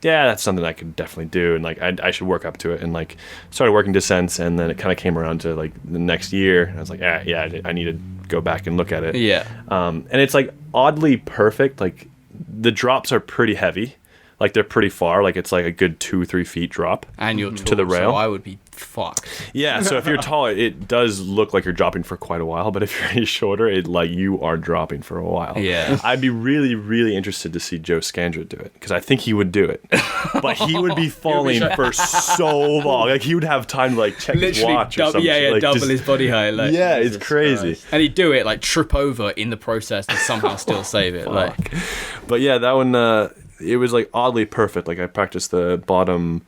Speaker 2: yeah, that's something I could definitely do, and like I should work up to it, and like started working descents, and then it kind of came around to like the next year, and I was like, I need to go back and look at it. And it's like oddly perfect. Like the drops are pretty heavy, like they're pretty far, like it's like a good 2-3 feet drop,
Speaker 1: And you're tall,
Speaker 2: to the rail.
Speaker 1: so I would be fucked.
Speaker 2: Yeah, so if you're tall, it does look like you're dropping for quite a while, but if you're any shorter, it like you are dropping for a while.
Speaker 1: Yeah.
Speaker 2: I'd be really, really interested to see Joe Scandra do it, because I think he would do it. But he would be falling for so long. Like he would have time to like check his watch or something. Like,
Speaker 1: double
Speaker 2: just-
Speaker 1: his body height. Like,
Speaker 2: Yeah, it's
Speaker 3: Jesus
Speaker 2: crazy.
Speaker 3: Christ.
Speaker 1: and he'd do it like trip over in the process and somehow still save it. Like,
Speaker 2: But yeah, that one, it was like oddly perfect. Like I practiced the bottom.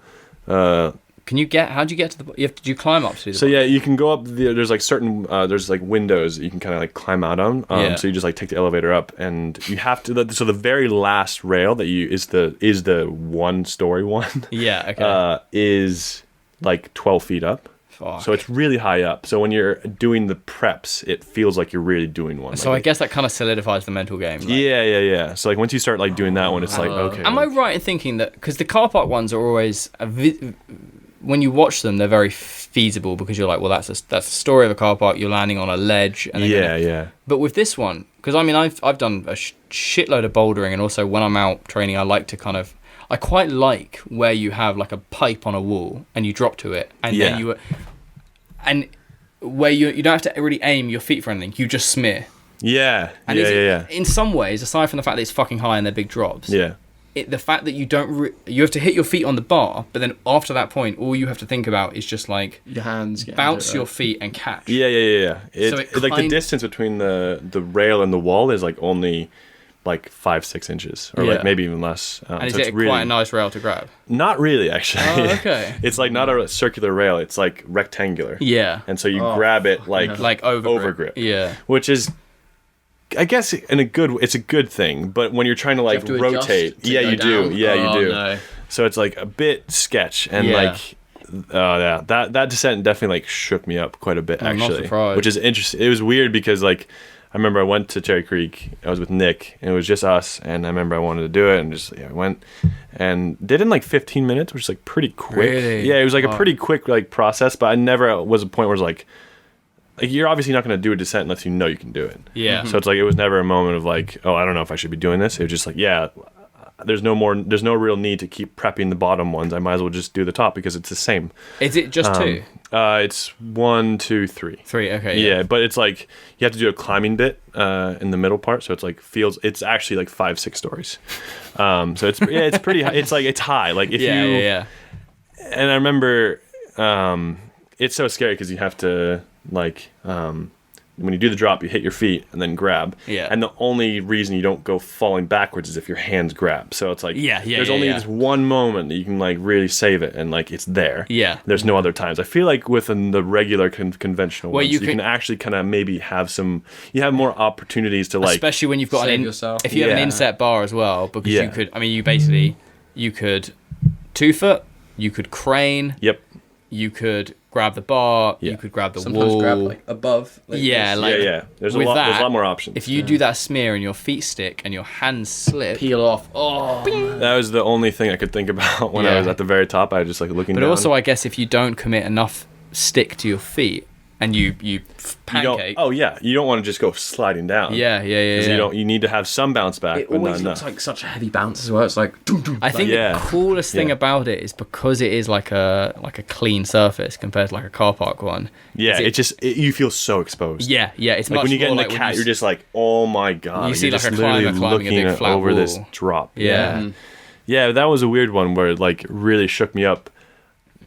Speaker 1: how'd you get to the? Did you climb up to the?
Speaker 2: So yeah, you can go up. There's like certain there's like windows that you can kind of like climb out on. So you just like take the elevator up, and you have to. So the very last rail that is the 1-story one.
Speaker 1: Yeah. Okay.
Speaker 2: Is like 12 feet up.
Speaker 1: Fuck.
Speaker 2: So it's really high up. So when you're doing the preps, it feels like you're really doing one.
Speaker 1: So
Speaker 2: like
Speaker 1: I guess that kind of solidifies the mental game. Like,
Speaker 2: Yeah. So like once you start like doing that one, it's like okay.
Speaker 1: Am I right in thinking that because the car park ones are always when you watch them, they're very feasible because you're like, well, that's the story of a car park. You're landing on a ledge. And
Speaker 2: Yeah.
Speaker 1: But with this one, because I mean, I've done a shitload of bouldering, and also when I'm out training, I like to I quite like where you have like a pipe on a wall and you drop to it, and then and where you don't have to really aim your feet for anything. You just smear.
Speaker 2: Yeah.
Speaker 1: And
Speaker 2: Yeah.
Speaker 1: in some ways, aside from the fact that it's fucking high and they're big drops.
Speaker 2: Yeah.
Speaker 1: The fact that you don't you have to hit your feet on the bar, but then after that point, all you have to think about is just like
Speaker 3: Your hands.
Speaker 1: bounce your feet and catch.
Speaker 2: Yeah.
Speaker 1: So
Speaker 2: It's like the distance between the rail and the wall is like only like 5-6 inches, or like maybe even less.
Speaker 1: And is
Speaker 2: so
Speaker 1: it
Speaker 2: it's really,
Speaker 1: quite a nice rail to grab?
Speaker 2: Not really, actually.
Speaker 1: Oh, okay.
Speaker 2: It's like not a circular rail; it's like rectangular.
Speaker 1: Yeah.
Speaker 2: And so you grab it like
Speaker 1: over
Speaker 2: grip.
Speaker 1: Yeah.
Speaker 2: Which is, I guess, it's a good thing. But when you're trying to like rotate, you do.
Speaker 3: No.
Speaker 2: So it's like a bit sketch, and that descent definitely like shook me up quite a bit,
Speaker 1: I'm not
Speaker 2: actually.
Speaker 1: surprised.
Speaker 2: Which is interesting. It was weird because like I remember I went to Cherry Creek. I was with Nick, and it was just us. And I remember I wanted to do it, and just I went and did it in like 15 minutes, which is like pretty quick.
Speaker 1: Really?
Speaker 2: Yeah, it was like a pretty quick like process. But I never was a point where it was like you're obviously not going to do a descent unless you know you can do it.
Speaker 1: Yeah.
Speaker 2: So it's like it was never a moment of like, oh, I don't know if I should be doing this. It was just like, there's no real need to keep prepping the bottom ones. I might as well just do the top because it's the same.
Speaker 1: Is it just two?
Speaker 2: It's 1, 2, 3.
Speaker 1: 3, okay.
Speaker 2: Yeah, but it's like you have to do a climbing bit in the middle part, so it's like it's actually like 5-6 stories. So it's pretty high. It's high. Like if
Speaker 1: Yeah.
Speaker 2: And I remember it's so scary because you have to like when you do the drop, you hit your feet and then grab.
Speaker 1: Yeah.
Speaker 2: And the only reason you don't go falling backwards is if your hands grab. So it's like there's only this one moment that you can like really save it, and like it's there.
Speaker 1: Yeah.
Speaker 2: There's no other times. I feel like within the regular conventional ones, you can actually kind of maybe have you have more opportunities to like,
Speaker 1: especially when you've got if you have an inset bar as well, because you could. I mean, you could 2-foot, you could crane.
Speaker 2: Yep.
Speaker 1: You could grab the bar. You could grab the
Speaker 3: Sometimes
Speaker 1: wall.
Speaker 3: grab like above. Like
Speaker 2: There's there's a lot more options.
Speaker 1: If you do that smear and your feet stick and your hands slip,
Speaker 3: peel off. Oh,
Speaker 2: that was the only thing I could think about when I was at the very top. I was just like looking.
Speaker 1: But
Speaker 2: down.
Speaker 1: also, I guess if you don't commit enough stick to your feet and you pancake.
Speaker 2: You don't want to just go sliding down.
Speaker 1: Yeah.
Speaker 2: You need to have some bounce back.
Speaker 3: it
Speaker 2: but
Speaker 3: always
Speaker 2: not
Speaker 3: looks
Speaker 2: enough.
Speaker 3: like such a heavy bounce as well. It's like.
Speaker 1: I think the coolest thing about it is because it is like a clean surface compared to like a car park one.
Speaker 2: Yeah, you feel so exposed.
Speaker 1: Yeah. It's
Speaker 2: like
Speaker 1: much
Speaker 2: when you get in
Speaker 1: more
Speaker 2: the
Speaker 1: like
Speaker 2: cat, you're just like, oh my god.
Speaker 1: You see
Speaker 2: you're
Speaker 1: like a
Speaker 2: just
Speaker 1: climber
Speaker 2: literally
Speaker 1: climbing a big
Speaker 2: looking
Speaker 1: flat
Speaker 2: over
Speaker 1: wall.
Speaker 2: this drop.
Speaker 1: Yeah.
Speaker 2: Yeah, that was a weird one where it like really shook me up.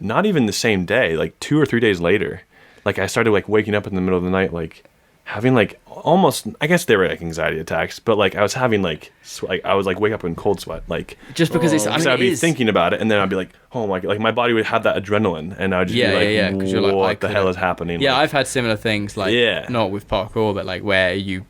Speaker 2: Not even the same day, like 2 or 3 days later. Like I started like waking up in the middle of the night, like having like almost, I guess they were like anxiety attacks, but like I was having like I was like wake up in cold sweat, like
Speaker 1: just because it's. I mean,
Speaker 2: I'd be thinking about it, and then I'd be like, oh my god, like my body would have that adrenaline, and I'd just be like,
Speaker 1: because you're like,
Speaker 2: what the hell is happening?
Speaker 1: Yeah,
Speaker 2: like,
Speaker 1: I've had similar things, like not with parkour, but like where you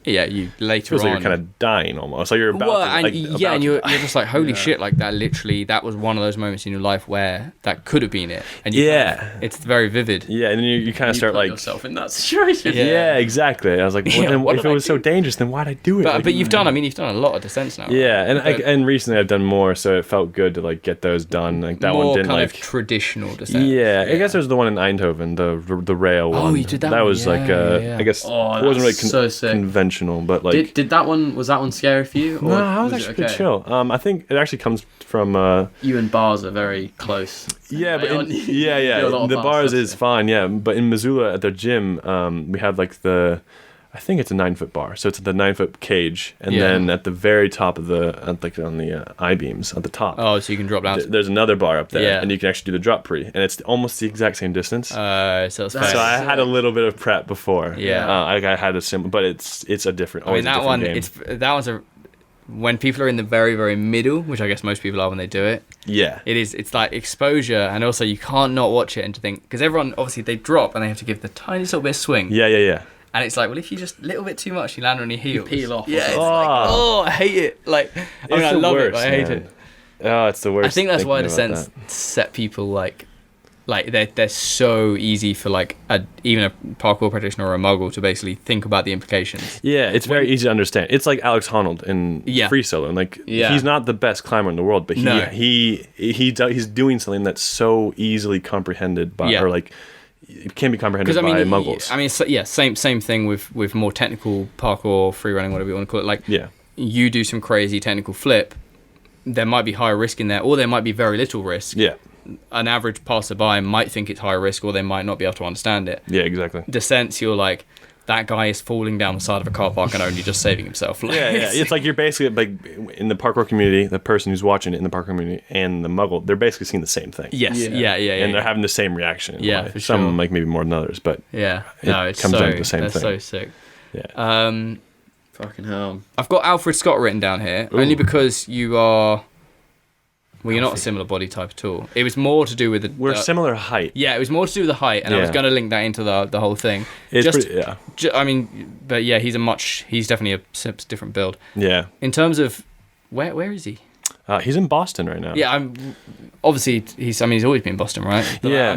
Speaker 1: later
Speaker 2: feels
Speaker 1: on.
Speaker 2: like you're kind of dying almost, like you're about to,
Speaker 1: and you're
Speaker 2: die.
Speaker 1: just like, holy shit, like that was one of those moments in your life where that could have been it, and it's very vivid.
Speaker 2: Yeah, and then you kind of start like
Speaker 3: yourself in that situation.
Speaker 2: Yeah, exactly. I was like, well, then if it was so dangerous, then why'd I do it?
Speaker 1: But you've done a lot of descents now.
Speaker 2: Yeah, right? and recently I've done more, so it felt good to like get those done. Like that
Speaker 1: more
Speaker 2: one didn't
Speaker 1: kind
Speaker 2: like
Speaker 1: of traditional descents.
Speaker 2: Yeah, I guess there's the one in Eindhoven, the rail one.
Speaker 1: Oh, you did that.
Speaker 2: That was like I guess it wasn't really
Speaker 3: so sick.
Speaker 2: Conventional, but like.
Speaker 3: Did that one? Was that one scary for you? Or
Speaker 2: no, I was actually pretty chill. I think it actually comes from.
Speaker 3: You and bars are very close.
Speaker 2: Yeah, but the bars is fine. Yeah, but in Missoula at their gym, we have like I think it's a 9-foot bar, so it's the 9-foot cage, and then at the very top of on the I-beams at the top.
Speaker 1: Oh, so you can drop down.
Speaker 2: There's another bar up there, and you can actually do the drop pre, and it's almost the exact same distance.
Speaker 1: So
Speaker 2: I had a little bit of prep before.
Speaker 1: Yeah,
Speaker 2: I had a simple, but it's a different.
Speaker 1: I mean that one,
Speaker 2: game.
Speaker 1: that one's when people are in the very, very middle, which I guess most people are when they do it.
Speaker 2: Yeah,
Speaker 1: it's like exposure, and also you can't not watch it and to think, because everyone obviously they drop and they have to give the tiniest little bit of swing.
Speaker 2: Yeah.
Speaker 1: And it's like, well, if you just a little bit too much, you land on your heels.
Speaker 3: You peel off.
Speaker 1: Yeah, it's like, I hate it. Like, I mean, I love it, but I hate it.
Speaker 2: Oh, it's the worst.
Speaker 1: I think that's why descents set people like they're so easy for like even a parkour practitioner or a muggle to basically think about the implications.
Speaker 2: Yeah, it's very easy to understand. It's like Alex Honnold in free solo, and like he's not the best climber in the world, but he's doing something that's so easily comprehended by or like. It can be comprehended by muggles.
Speaker 1: I mean, same thing with more technical parkour, free running, whatever you want to call it. Like, you do some crazy technical flip, there might be higher risk in there, or there might be very little risk.
Speaker 2: Yeah.
Speaker 1: an average passerby might think it's high risk, or they might not be able to understand it.
Speaker 2: Yeah, exactly.
Speaker 1: Descents, you're like, that guy is falling down the side of a car park and only just saving himself. Like,
Speaker 2: Yeah. It's like you're basically like in the parkour community, the person who's watching it in the parkour community and the muggle, they're basically seeing the same thing.
Speaker 1: Yes. Yeah.
Speaker 2: And they're having the same reaction. in a
Speaker 1: Yeah,
Speaker 2: way.
Speaker 1: for
Speaker 2: Some
Speaker 1: sure.
Speaker 2: like maybe more than others, but
Speaker 1: Yeah.
Speaker 2: it
Speaker 1: No, it's
Speaker 2: comes
Speaker 1: so,
Speaker 2: down to the same
Speaker 1: that's
Speaker 2: thing.
Speaker 1: so sick.
Speaker 2: Yeah.
Speaker 3: Fucking hell.
Speaker 1: I've got Alfred Scott written down here, only because you are... Well, you're not a similar body type at all. It was more to do with the...
Speaker 2: We're similar height.
Speaker 1: Yeah, it was more to do with the height, and I was
Speaker 2: Yeah.
Speaker 1: going to link that into the whole thing.
Speaker 2: It's
Speaker 1: Just,
Speaker 2: pretty, yeah.
Speaker 1: I mean, but yeah, he's definitely a different build.
Speaker 2: Yeah.
Speaker 1: In terms of, where is he?
Speaker 2: He's in Boston right now.
Speaker 1: Yeah, obviously he's always been in Boston, right? But
Speaker 2: Yeah,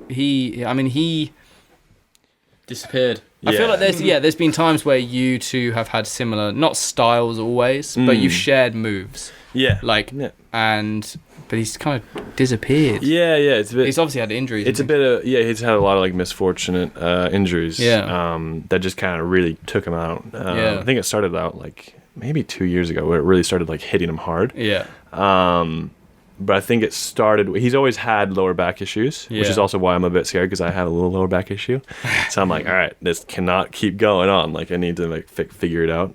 Speaker 1: he
Speaker 3: Disappeared.
Speaker 1: I feel like there's been times where you two have had similar, not styles always, but you've shared moves.
Speaker 2: Yeah.
Speaker 1: But he's kind of disappeared.
Speaker 2: Yeah. It's a bit.
Speaker 1: He's obviously had injuries.
Speaker 2: It's a bit of he's had a lot of like misfortunate injuries.
Speaker 1: Yeah.
Speaker 2: That just kind of really took him out.
Speaker 1: Yeah.
Speaker 2: I think it started out like maybe 2 years ago where it really started like hitting him hard.
Speaker 1: Yeah.
Speaker 2: But I think it started. He's always had lower back issues, which is also why I'm a bit scared because I have a little lower back issue. So I'm like, all right, this cannot keep going on. Like I need to like figure it out.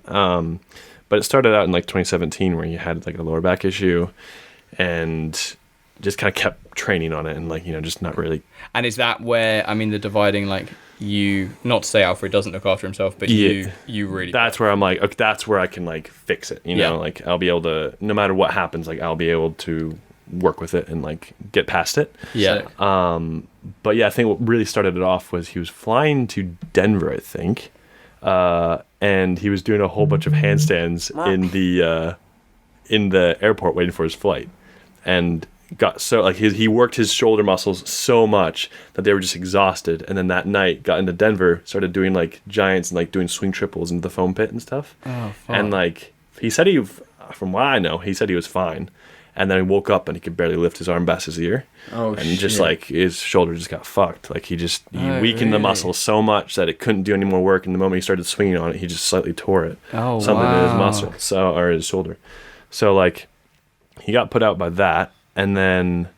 Speaker 2: But it started out in like 2017 where he had like a lower back issue, and just kind of kept training on it and like just not really.
Speaker 1: And is that where the dividing like you? Not to say Alfred doesn't look after himself, but you really.
Speaker 2: That's where I'm like, okay, that's where I can like fix it. Like I'll be able to, no matter what happens, like I'll be able to work with it and like get past it.
Speaker 1: Yeah.
Speaker 2: But yeah, I think what really started it off was he was flying to Denver, I think, and he was doing a whole bunch of handstands in the airport waiting for his flight, and got so like he worked his shoulder muscles so much that they were just exhausted. And then that night got into Denver, started doing like giants and like doing swing triples into the foam pit and stuff.
Speaker 1: Oh, fuck.
Speaker 2: And like he said from what I know, he said he was fine. And then he woke up and he could barely lift his arm past his ear.
Speaker 3: Oh,
Speaker 2: and just like his shoulder just got fucked. Like he weakened the muscle so much that it couldn't do any more work. And the moment he started swinging on it, he just slightly tore it.
Speaker 1: Oh,
Speaker 2: something in his
Speaker 1: wow.
Speaker 2: muscle, or his shoulder. So like he got put out by that, and then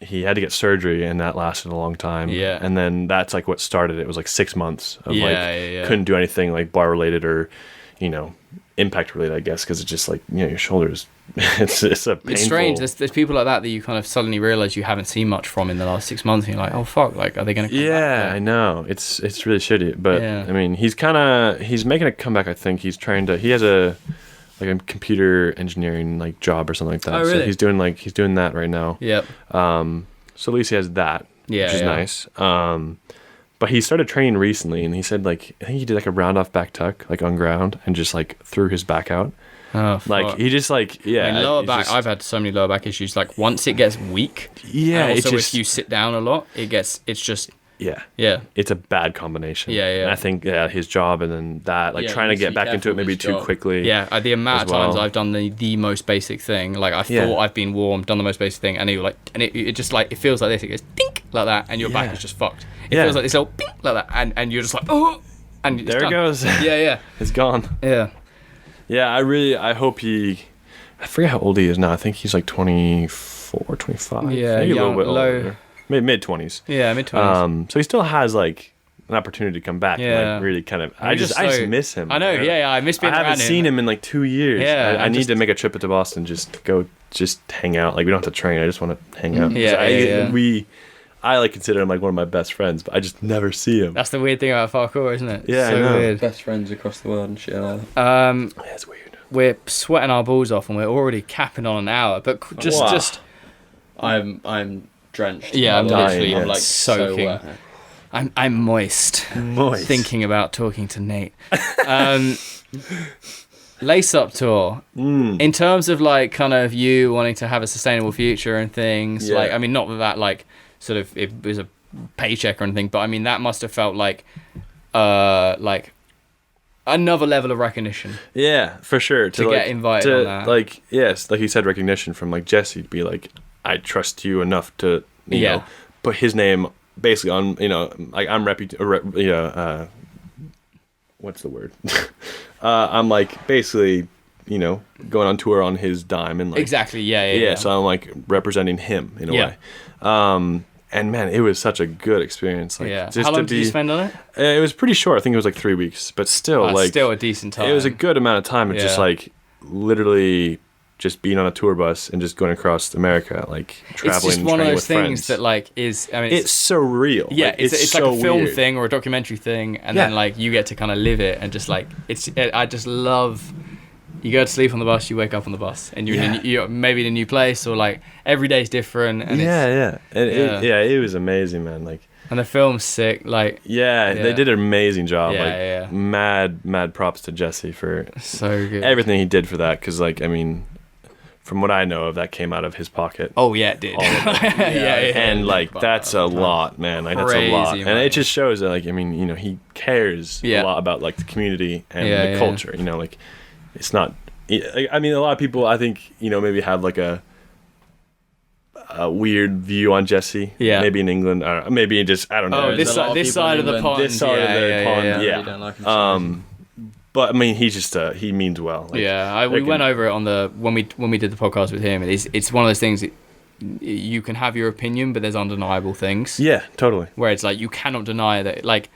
Speaker 2: he had to get surgery, and that lasted a long time.
Speaker 1: Yeah.
Speaker 2: And then that's like what started it. It was like 6 months of couldn't do anything like bar related or impact related, I guess, because it's just like your shoulders. it's a painful.
Speaker 1: It's strange. There's people like that you kind of suddenly realize you haven't seen much from in the last 6 months, and you're like, oh fuck, like are they going to come back?
Speaker 2: Yeah, I know. It's really shitty, but I mean, he's making a comeback. I think he has a computer engineering like job or something like that.
Speaker 1: Oh, really?
Speaker 2: So he's doing that right now.
Speaker 1: Yep.
Speaker 2: So at least he has that, which is nice. But he started training recently, and he said like I think he did like a round off back tuck like on ground and just like threw his back out.
Speaker 1: Oh, fuck.
Speaker 2: Like he just like
Speaker 1: lower back. I've had so many lower back issues. Like once it gets weak,
Speaker 2: and
Speaker 1: also
Speaker 2: it's just,
Speaker 1: if you sit down a lot, it's just
Speaker 2: yeah,
Speaker 1: it's
Speaker 2: a bad combination.
Speaker 1: Yeah.
Speaker 2: And I think his job and then that trying to get back into it maybe too quickly.
Speaker 1: Yeah, the amount of times I've done the most basic thing, like I thought I've been warm, done the most basic thing, and it just like it feels like this. It goes dink like that, and your back is just fucked. It feels like this little dink like that, and you're just like oh, and it's
Speaker 2: there
Speaker 1: done.
Speaker 2: It goes.
Speaker 1: Yeah,
Speaker 2: it's gone.
Speaker 1: Yeah.
Speaker 2: Yeah, I hope I forget how old he is now. I think he's like 24, 25.
Speaker 1: Yeah,
Speaker 2: maybe
Speaker 1: young,
Speaker 2: a little bit
Speaker 1: low.
Speaker 2: older. Mid-20s.
Speaker 1: Yeah, mid-20s.
Speaker 2: So he still has like an opportunity to come back and like really kind of I just miss him.
Speaker 1: I know, I miss being around him.
Speaker 2: I haven't seen him in like 2 years.
Speaker 1: Yeah,
Speaker 2: I need to make a trip to Boston, just hang out. Like we don't have to train. I just want to hang out. I like consider him like one of my best friends, but I just never see him.
Speaker 1: That's the weird thing about parkour, isn't it?
Speaker 2: Yeah,
Speaker 1: so
Speaker 2: I know.
Speaker 1: weird.
Speaker 3: Best friends across the world and shit like that.
Speaker 2: Yeah, it's weird.
Speaker 1: We're sweating our balls off and we're already capping on an hour, but just
Speaker 3: I'm drenched.
Speaker 1: Yeah, I'm
Speaker 2: dying,
Speaker 1: literally
Speaker 3: like
Speaker 1: soaking.
Speaker 3: So wet.
Speaker 1: I'm moist. Thinking about talking to Nate. Lace Up Tour. In terms of like kind of you wanting to have a sustainable future and things, like I mean not that like sort of it was a paycheck or anything, but I mean that must have felt like another level of recognition.
Speaker 2: Yeah, for sure.
Speaker 1: To get invited on that.
Speaker 2: Like yes, like you said, recognition from like Jesse to be like, I trust you enough to you know put his name basically on like I'm what's the word? I'm like basically going on tour on his dime and like
Speaker 1: Exactly. Yeah.
Speaker 2: So I'm like representing him in a way. And man, it was such a good experience. Like,
Speaker 1: yeah.
Speaker 2: just
Speaker 1: How long did you spend on it?
Speaker 2: It was pretty short. I think it was like 3 weeks, but still,
Speaker 1: still a decent time.
Speaker 2: It was a good amount of time of just like literally just being on a tour bus and just going across America, like traveling.
Speaker 1: It's just
Speaker 2: and
Speaker 1: one of
Speaker 2: training
Speaker 1: those
Speaker 2: with
Speaker 1: things
Speaker 2: friends.
Speaker 1: that like is. I mean,
Speaker 2: it's surreal.
Speaker 1: Yeah,
Speaker 2: like,
Speaker 1: it's
Speaker 2: so
Speaker 1: like a film
Speaker 2: weird.
Speaker 1: thing or a documentary thing, and then like you get to kind of live it and just like I just love. You go to sleep on the bus, you wake up on the bus, and you're maybe in a new place, or like every day's different. And
Speaker 2: it was amazing, man. Like,
Speaker 1: and the film's sick. Like,
Speaker 2: they did an amazing job.
Speaker 1: Yeah,
Speaker 2: like, mad props to Jesse for
Speaker 1: so good
Speaker 2: everything he did for that. Because, like, I mean, from what I know of, that came out of his pocket.
Speaker 1: Oh yeah, it did.
Speaker 2: And like that's a lot, man. Like that's a lot,
Speaker 1: man.
Speaker 2: and it just shows that, like, I mean, he cares a lot about like the community and the culture. Like. It's not. I mean, a lot of people, I think, maybe have like a weird view on Jesse. Yeah. Maybe in England, maybe just I don't know.
Speaker 1: Oh, this side of the pond.
Speaker 2: This side of the pond. Yeah.
Speaker 3: Don't like him
Speaker 2: but I mean, he means well. Like,
Speaker 1: we went over it on when we did the podcast with him. It's one of those things. You can have your opinion, but there's undeniable things.
Speaker 2: Yeah, totally.
Speaker 1: Where it's like you cannot deny that, like.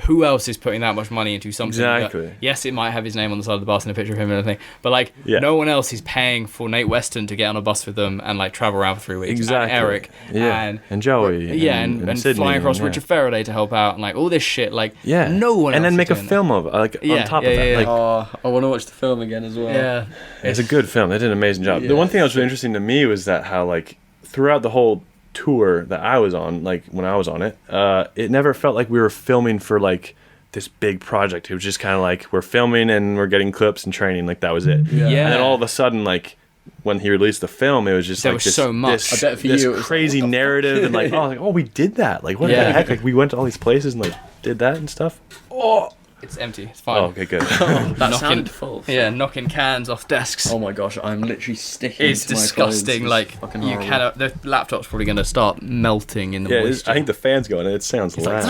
Speaker 1: Who else is putting that much money into something?
Speaker 2: Exactly.
Speaker 1: That, yes, it might have his name on the side of the bus and a picture of him and everything, but like no one else is paying for Nate Weston to get on a bus with them and like travel around for 3 weeks.
Speaker 2: Exactly.
Speaker 1: And Eric.
Speaker 2: And Joey.
Speaker 1: And
Speaker 2: Sydney,
Speaker 1: flying across Richard Faraday to help out and like all this shit. Like no one.
Speaker 2: And
Speaker 1: else
Speaker 2: then make a
Speaker 1: doing
Speaker 2: film of it, like on top of that. Like,
Speaker 3: I want to watch the film again as well.
Speaker 1: Yeah.
Speaker 2: It's a good film. They did an amazing job. The one thing that was really interesting to me was that how like throughout the whole tour that I was on, like when I was on it, it never felt like we were filming for like this big project. It was just kind of like we're filming and we're getting clips and training, like that was it. And then all of a sudden, like when he released the film, it was just
Speaker 1: there
Speaker 2: like
Speaker 1: was
Speaker 2: this,
Speaker 1: so much.
Speaker 2: this,
Speaker 1: I bet
Speaker 3: for
Speaker 2: this
Speaker 3: you it was
Speaker 2: crazy narrative and like we did that, like what the heck, like we went to all these places and like did that and stuff.
Speaker 1: It's empty. It's fine.
Speaker 2: Oh, okay, good.
Speaker 3: That sounded full.
Speaker 1: Yeah, knocking cans off desks.
Speaker 3: Oh my gosh, I'm literally sticking.
Speaker 1: It's
Speaker 3: to my
Speaker 1: disgusting.
Speaker 3: clothes.
Speaker 1: Like
Speaker 3: It's
Speaker 1: you cannot. The laptop's probably going to start melting in the moisture.
Speaker 2: I think the fan's going and it sounds loud.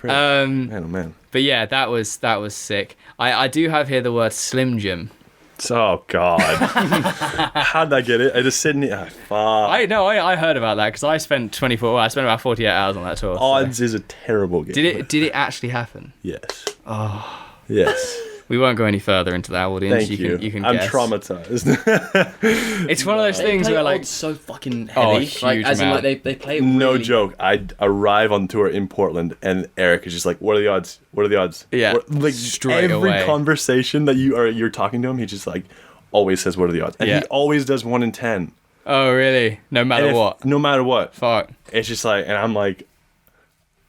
Speaker 2: Man, oh man.
Speaker 1: But yeah, that was sick. I do have here the word Slim Jim.
Speaker 2: Oh God! How'd I get it? I just sitting here. Fuck.
Speaker 1: I heard about that because I spent about 48 hours on that tour.
Speaker 2: Odds is a terrible game.
Speaker 1: Did it actually happen?
Speaker 2: Yes.
Speaker 1: Oh.
Speaker 2: Yes.
Speaker 1: We won't go any further into that audience.
Speaker 2: Thank
Speaker 1: you can
Speaker 2: I'm
Speaker 1: guess.
Speaker 2: traumatized.
Speaker 1: It's one of those things where like
Speaker 3: so fucking heavy.
Speaker 1: Huge
Speaker 3: as in
Speaker 1: amount.
Speaker 3: like they play it
Speaker 2: No
Speaker 3: really...
Speaker 2: joke. I'd arrive on tour in Portland and Eric is just like, "What are the odds? What are the odds?"
Speaker 1: Yeah.
Speaker 2: Like
Speaker 1: straight
Speaker 2: every
Speaker 1: away.
Speaker 2: conversation that you're talking to him, he just like always says, "What are the odds?" And he always does 1 in 10.
Speaker 1: Oh really? No matter what.
Speaker 2: No matter what.
Speaker 1: Fuck.
Speaker 2: It's just like, and I'm like,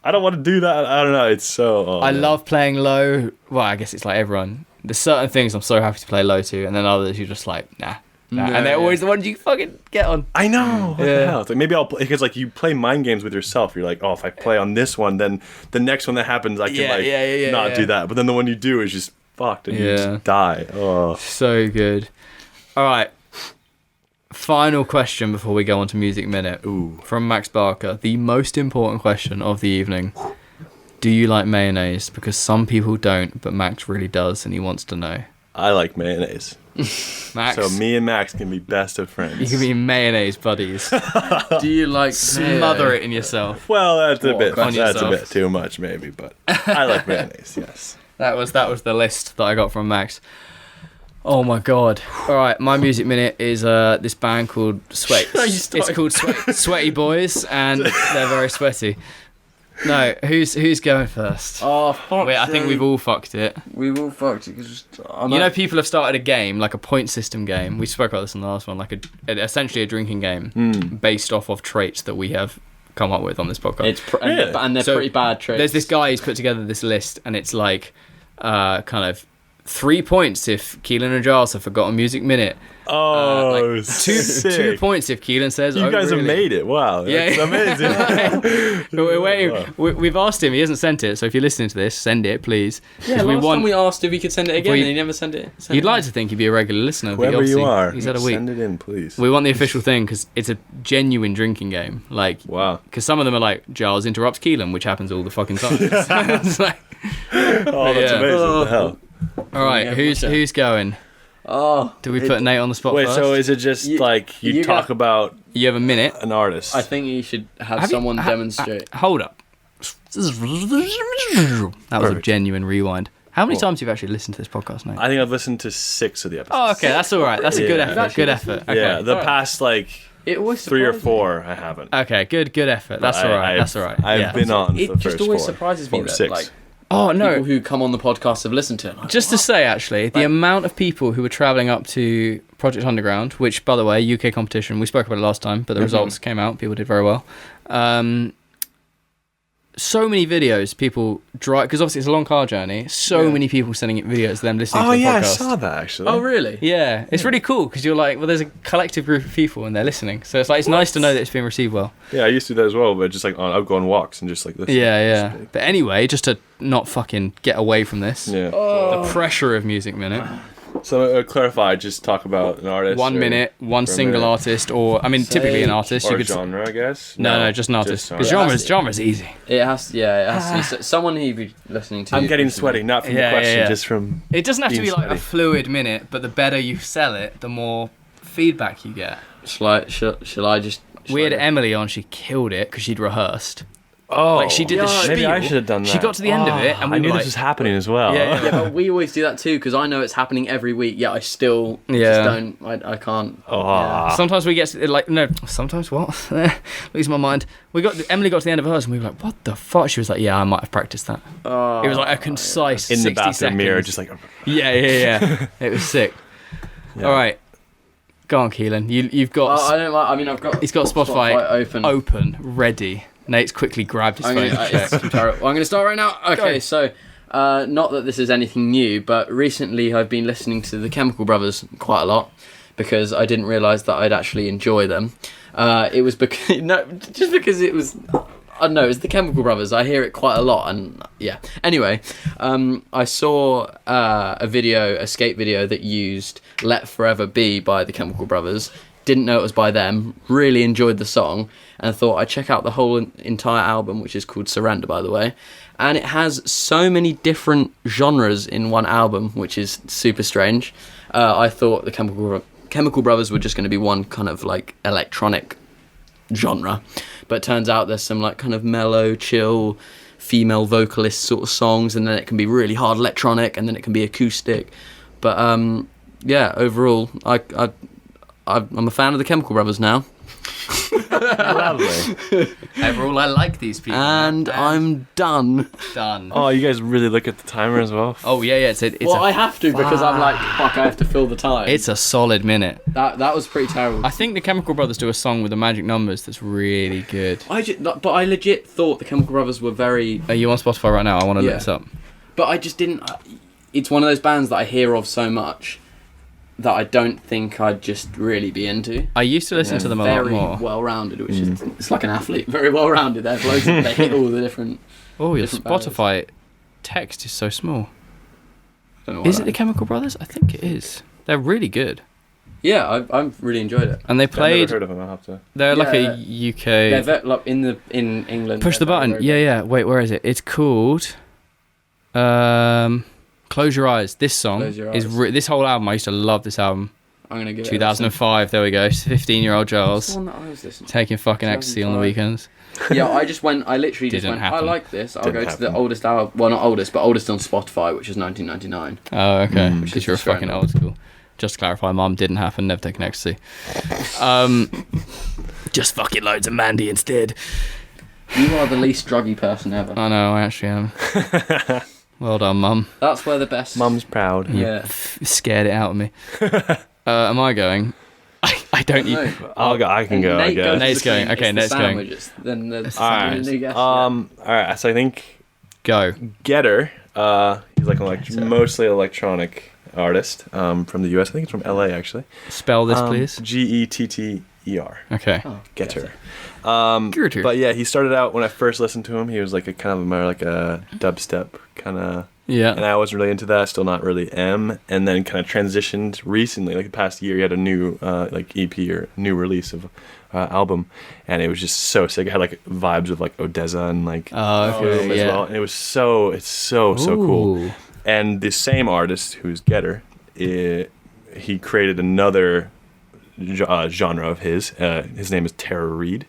Speaker 2: I don't want to do that. I don't know. It's so.
Speaker 1: I love playing low. Well, I guess it's like everyone. There's certain things I'm so happy to play low to, and then others you're just like, nah. And they're always the ones you fucking get on.
Speaker 2: I know. What the hell? It's like maybe I'll play because like you play mind games with yourself. You're like, oh, if I play on this one, then the next one that happens, I can not do that. But then the one you do is just fucked, and you just die. Oh,
Speaker 1: so good. All right. Final question before we go on to Music Minute.
Speaker 2: Ooh.
Speaker 1: From Max Barker, the most important question of the evening. Do you like mayonnaise? Because some people don't, but Max really does, and he wants to know.
Speaker 2: I like mayonnaise.
Speaker 1: Max.
Speaker 2: So me and Max can be best of friends.
Speaker 1: You can be mayonnaise buddies.
Speaker 3: Do you like
Speaker 1: smother it in yourself?
Speaker 2: Well, that's a bit.
Speaker 1: On
Speaker 2: That's
Speaker 1: yourself.
Speaker 2: a bit too much, maybe. But I like mayonnaise. Yes.
Speaker 1: That was the list that I got from Max. Oh my god! All right, my music minute is this band called Sweat. It's called Sweaty Boys, and they're very sweaty. No, who's going first?
Speaker 3: Oh fuck!
Speaker 1: Wait, I think we've all fucked it.
Speaker 3: We've all fucked it because
Speaker 1: People have started a game, like a point system game. We spoke about this in the last one, like essentially a drinking game based off of traits that we have come up with on this podcast.
Speaker 3: And they're pretty bad traits.
Speaker 1: There's this guy who's put together this list, and it's like kind of 3 points if Keelan and Giles have forgotten Music Minute.
Speaker 2: Oh,
Speaker 1: two points if Keelan says.
Speaker 2: You guys have made it. Wow, that's amazing.
Speaker 1: We're waiting. We've asked him. He hasn't sent it. So if you're listening to this, send it, please.
Speaker 3: Yeah, last time we asked if he could send it again, and he never sent it.
Speaker 1: You'd like to think he'd be a regular listener.
Speaker 2: Whoever you are,
Speaker 1: he's had a week.
Speaker 2: Send it in, please.
Speaker 1: We want the official thing because it's a genuine drinking game. Like,
Speaker 2: wow.
Speaker 1: Because some of them are like Giles interrupts Keelan, which happens all the fucking time. It's like,
Speaker 2: that's amazing. What the hell?
Speaker 1: All right, who's going?
Speaker 3: Oh,
Speaker 1: Do we put Nate on the spot
Speaker 2: Wait,
Speaker 1: first?
Speaker 2: so is it just like you talk about
Speaker 1: You have a minute.
Speaker 2: an artist?
Speaker 3: I think you should have someone demonstrate.
Speaker 1: Hold up. That was a genuine rewind. How many times have you actually listened to this podcast, Nate?
Speaker 2: I think I've listened to 6 of the episodes.
Speaker 1: Oh, okay, that's all right. That's a good
Speaker 2: Yeah.
Speaker 1: effort. Good effort. Okay.
Speaker 2: Yeah, the past like
Speaker 3: It always
Speaker 2: 3 or
Speaker 3: surprises
Speaker 2: 4 I haven't.
Speaker 1: Okay, good effort. That's all right. That's all right.
Speaker 2: I've been on
Speaker 3: me.
Speaker 2: the
Speaker 3: It
Speaker 2: first
Speaker 3: just always
Speaker 2: 4,
Speaker 3: surprises me
Speaker 2: 4 or
Speaker 3: that
Speaker 2: 6.
Speaker 3: like
Speaker 1: Oh no!
Speaker 3: people who come on the podcast have listened to it. Like,
Speaker 1: Just to say, actually, the amount of people who were travelling up to Project Underground, which, by the way, UK competition, we spoke about it last time, but the results came out. People did very well. So many videos, people drive, because obviously it's a long car journey. So many people sending it videos of them listening to the podcast.
Speaker 2: I saw that actually.
Speaker 3: oh really?
Speaker 1: Yeah, it's really cool because you're like, well, there's a collective group of people and they're listening. So it's like it's nice to know that it's being received well.
Speaker 2: Yeah, I used to do that as well, but just like I'd go on walks and just like listen.
Speaker 1: Yeah. But anyway, just to not fucking get away from this,
Speaker 2: Yeah.
Speaker 1: the pressure of Music Minute.
Speaker 2: So clarify, just talk about an artist.
Speaker 1: 1 minute, one
Speaker 2: for a
Speaker 1: single
Speaker 2: minute.
Speaker 1: artist, or I mean, typically an artist.
Speaker 2: Or
Speaker 1: You
Speaker 2: a
Speaker 1: could
Speaker 2: genre, I guess.
Speaker 1: no, just an artist. Because genre's easy.
Speaker 3: It has to be someone who you'd be listening to.
Speaker 2: I'm getting sweaty, not from
Speaker 1: Yeah,
Speaker 2: the question,
Speaker 1: yeah.
Speaker 2: just from.
Speaker 1: It doesn't have to
Speaker 2: being
Speaker 1: be like a
Speaker 2: sweaty.
Speaker 1: fluid minute, but the better you sell it, the more feedback you get.
Speaker 3: Shall I just?
Speaker 1: We had Emily on, she killed it because she'd rehearsed.
Speaker 2: Oh,
Speaker 1: Like she did the spiel.
Speaker 2: maybe I should have done that.
Speaker 1: She got to the end of it, and we
Speaker 2: I knew
Speaker 1: were like,
Speaker 2: this was happening as well.
Speaker 1: Yeah.
Speaker 3: Yeah, but we always do that too because I know it's happening every week. Yet I still
Speaker 1: Yeah.
Speaker 3: just don't. I can't.
Speaker 2: Oh.
Speaker 1: Sometimes we get like no. Sometimes what? Lose my mind. Emily got to the end of hers and we were like, "What the fuck?" She was like, "Yeah, I might have practiced that."
Speaker 3: Oh,
Speaker 1: It was like a concise
Speaker 2: In the
Speaker 1: 60
Speaker 2: bathroom
Speaker 1: seconds.
Speaker 2: mirror, just like.
Speaker 1: Yeah. It was sick.
Speaker 2: Yeah.
Speaker 1: All right, go on, Keelan. You've got.
Speaker 3: I don't like. I mean, I've got.
Speaker 1: He's got Spotify
Speaker 3: open.
Speaker 1: ready. Nate's quickly grabbed his
Speaker 3: I'm
Speaker 1: phone.
Speaker 3: gonna,
Speaker 1: to check.
Speaker 3: it's terrible. I'm going to start right now. Okay,
Speaker 1: Go.
Speaker 3: so not that this is anything new, but recently I've been listening to the Chemical Brothers quite a lot because I didn't realise that I'd actually enjoy them. It was because just because it was. I don't know, it's the Chemical Brothers. I hear it quite a lot, and yeah. Anyway, I saw a skate video that used "Let Forever Be" by the Chemical Brothers. Didn't know it was by them. Really enjoyed the song, and thought I'd check out the whole entire album, which is called Surrender, by the way. And it has so many different genres in one album, which is super strange. I thought the Chemical Brothers were just going to be one kind of like electronic genre, but it turns out there's some like kind of mellow, chill, female vocalist sort of songs, and then it can be really hard electronic, and then it can be acoustic. But yeah, overall, I'm a fan of the Chemical Brothers now,
Speaker 2: Lovely.
Speaker 1: Overall, I like these people.
Speaker 3: and I'm done.
Speaker 1: done.
Speaker 2: Oh, you guys really look at the timer as well?
Speaker 1: Oh yeah. It's
Speaker 3: I have to because I'm like, fuck, I have to fill the time.
Speaker 1: it's a solid minute.
Speaker 3: that was pretty terrible.
Speaker 1: I think the Chemical Brothers do a song with the magic numbers that's really good.
Speaker 3: But I legit thought the Chemical Brothers were very.
Speaker 1: Are you on Spotify right now? I want to look
Speaker 3: Yeah.
Speaker 1: this up.
Speaker 3: But I just didn't. It's one of those bands that I hear of so much that I don't think I'd just really be into.
Speaker 1: I used to listen to them a lot
Speaker 3: Very
Speaker 1: more.
Speaker 3: well-rounded, which is it's like an athlete. Very well-rounded. They hit all the different.
Speaker 1: Oh, your
Speaker 3: different
Speaker 1: Spotify text is so small.
Speaker 3: I don't know why
Speaker 1: Is it
Speaker 3: that
Speaker 1: the Chemical Brothers? I think it is. They're really good.
Speaker 3: Yeah, I've really enjoyed it.
Speaker 1: And they
Speaker 2: I've
Speaker 1: played.
Speaker 2: never heard of them, I'll have to.
Speaker 1: They're like
Speaker 3: Yeah.
Speaker 1: a UK.
Speaker 3: They're like in England.
Speaker 1: Push the
Speaker 3: they're
Speaker 1: button.
Speaker 3: very
Speaker 1: Yeah. Wait, where is it? It's called. Close Your Eyes. This song
Speaker 3: Close Your
Speaker 1: is
Speaker 3: Eyes.
Speaker 1: this whole album. I used to love this album.
Speaker 3: I'm gonna give it.
Speaker 1: 2005. There we go. 15-year-old
Speaker 3: What's the
Speaker 1: Giles
Speaker 3: one that I was listening to?
Speaker 1: taking fucking ecstasy on the
Speaker 3: 2005.
Speaker 1: weekends.
Speaker 3: Yeah, I just went. I literally just
Speaker 1: Didn't
Speaker 3: went.
Speaker 1: happen.
Speaker 3: I like this. I'll
Speaker 2: Didn't
Speaker 3: go to the
Speaker 2: happen.
Speaker 3: oldest album. Well, not oldest, but oldest on Spotify, which is 1999.
Speaker 1: Oh, okay.
Speaker 2: Mm.
Speaker 1: Because you're a
Speaker 3: Just fair
Speaker 1: fucking
Speaker 3: enough.
Speaker 1: old school. Just to clarify, Mum, didn't happen. Never taken ecstasy. Just fucking loads of Mandy instead.
Speaker 3: You are the least druggy person ever.
Speaker 1: I know, I actually am. Well done, Mum.
Speaker 3: That's where the best.
Speaker 2: Mum's proud.
Speaker 3: Yeah.
Speaker 1: Scared it out of me. Am I going? I don't
Speaker 3: No.
Speaker 1: need.
Speaker 2: I can go, I
Speaker 3: Nate
Speaker 2: guess.
Speaker 3: goes
Speaker 1: Nate's
Speaker 3: the
Speaker 1: going.
Speaker 3: same.
Speaker 1: Okay,
Speaker 3: It's
Speaker 1: Nate's
Speaker 3: the
Speaker 1: going.
Speaker 3: sandwiches. Then the
Speaker 2: Alright.
Speaker 3: new guest,
Speaker 2: Alright, so I think
Speaker 1: Go.
Speaker 2: Getter, he's like mostly electronic artist from the US. I think it's from LA actually.
Speaker 1: Spell this, please.
Speaker 2: Getter.
Speaker 1: Okay.
Speaker 3: Oh,
Speaker 2: Getter.
Speaker 1: Getter.
Speaker 2: But yeah, he started out when I first listened to him. He was like a kind of more like a dubstep kind of,
Speaker 1: Yeah.
Speaker 2: and I wasn't really into that. Still not really am. And then kind of transitioned recently, like the past year. He had a new like EP or new release of album, and it was just so sick. It had like vibes of like Odessa and like
Speaker 1: Oh, okay.
Speaker 2: as
Speaker 1: Yeah.
Speaker 2: well. And it was so cool.
Speaker 1: Ooh.
Speaker 2: And the same artist, who's Getter, he created another genre of his. His name is Tara Reid.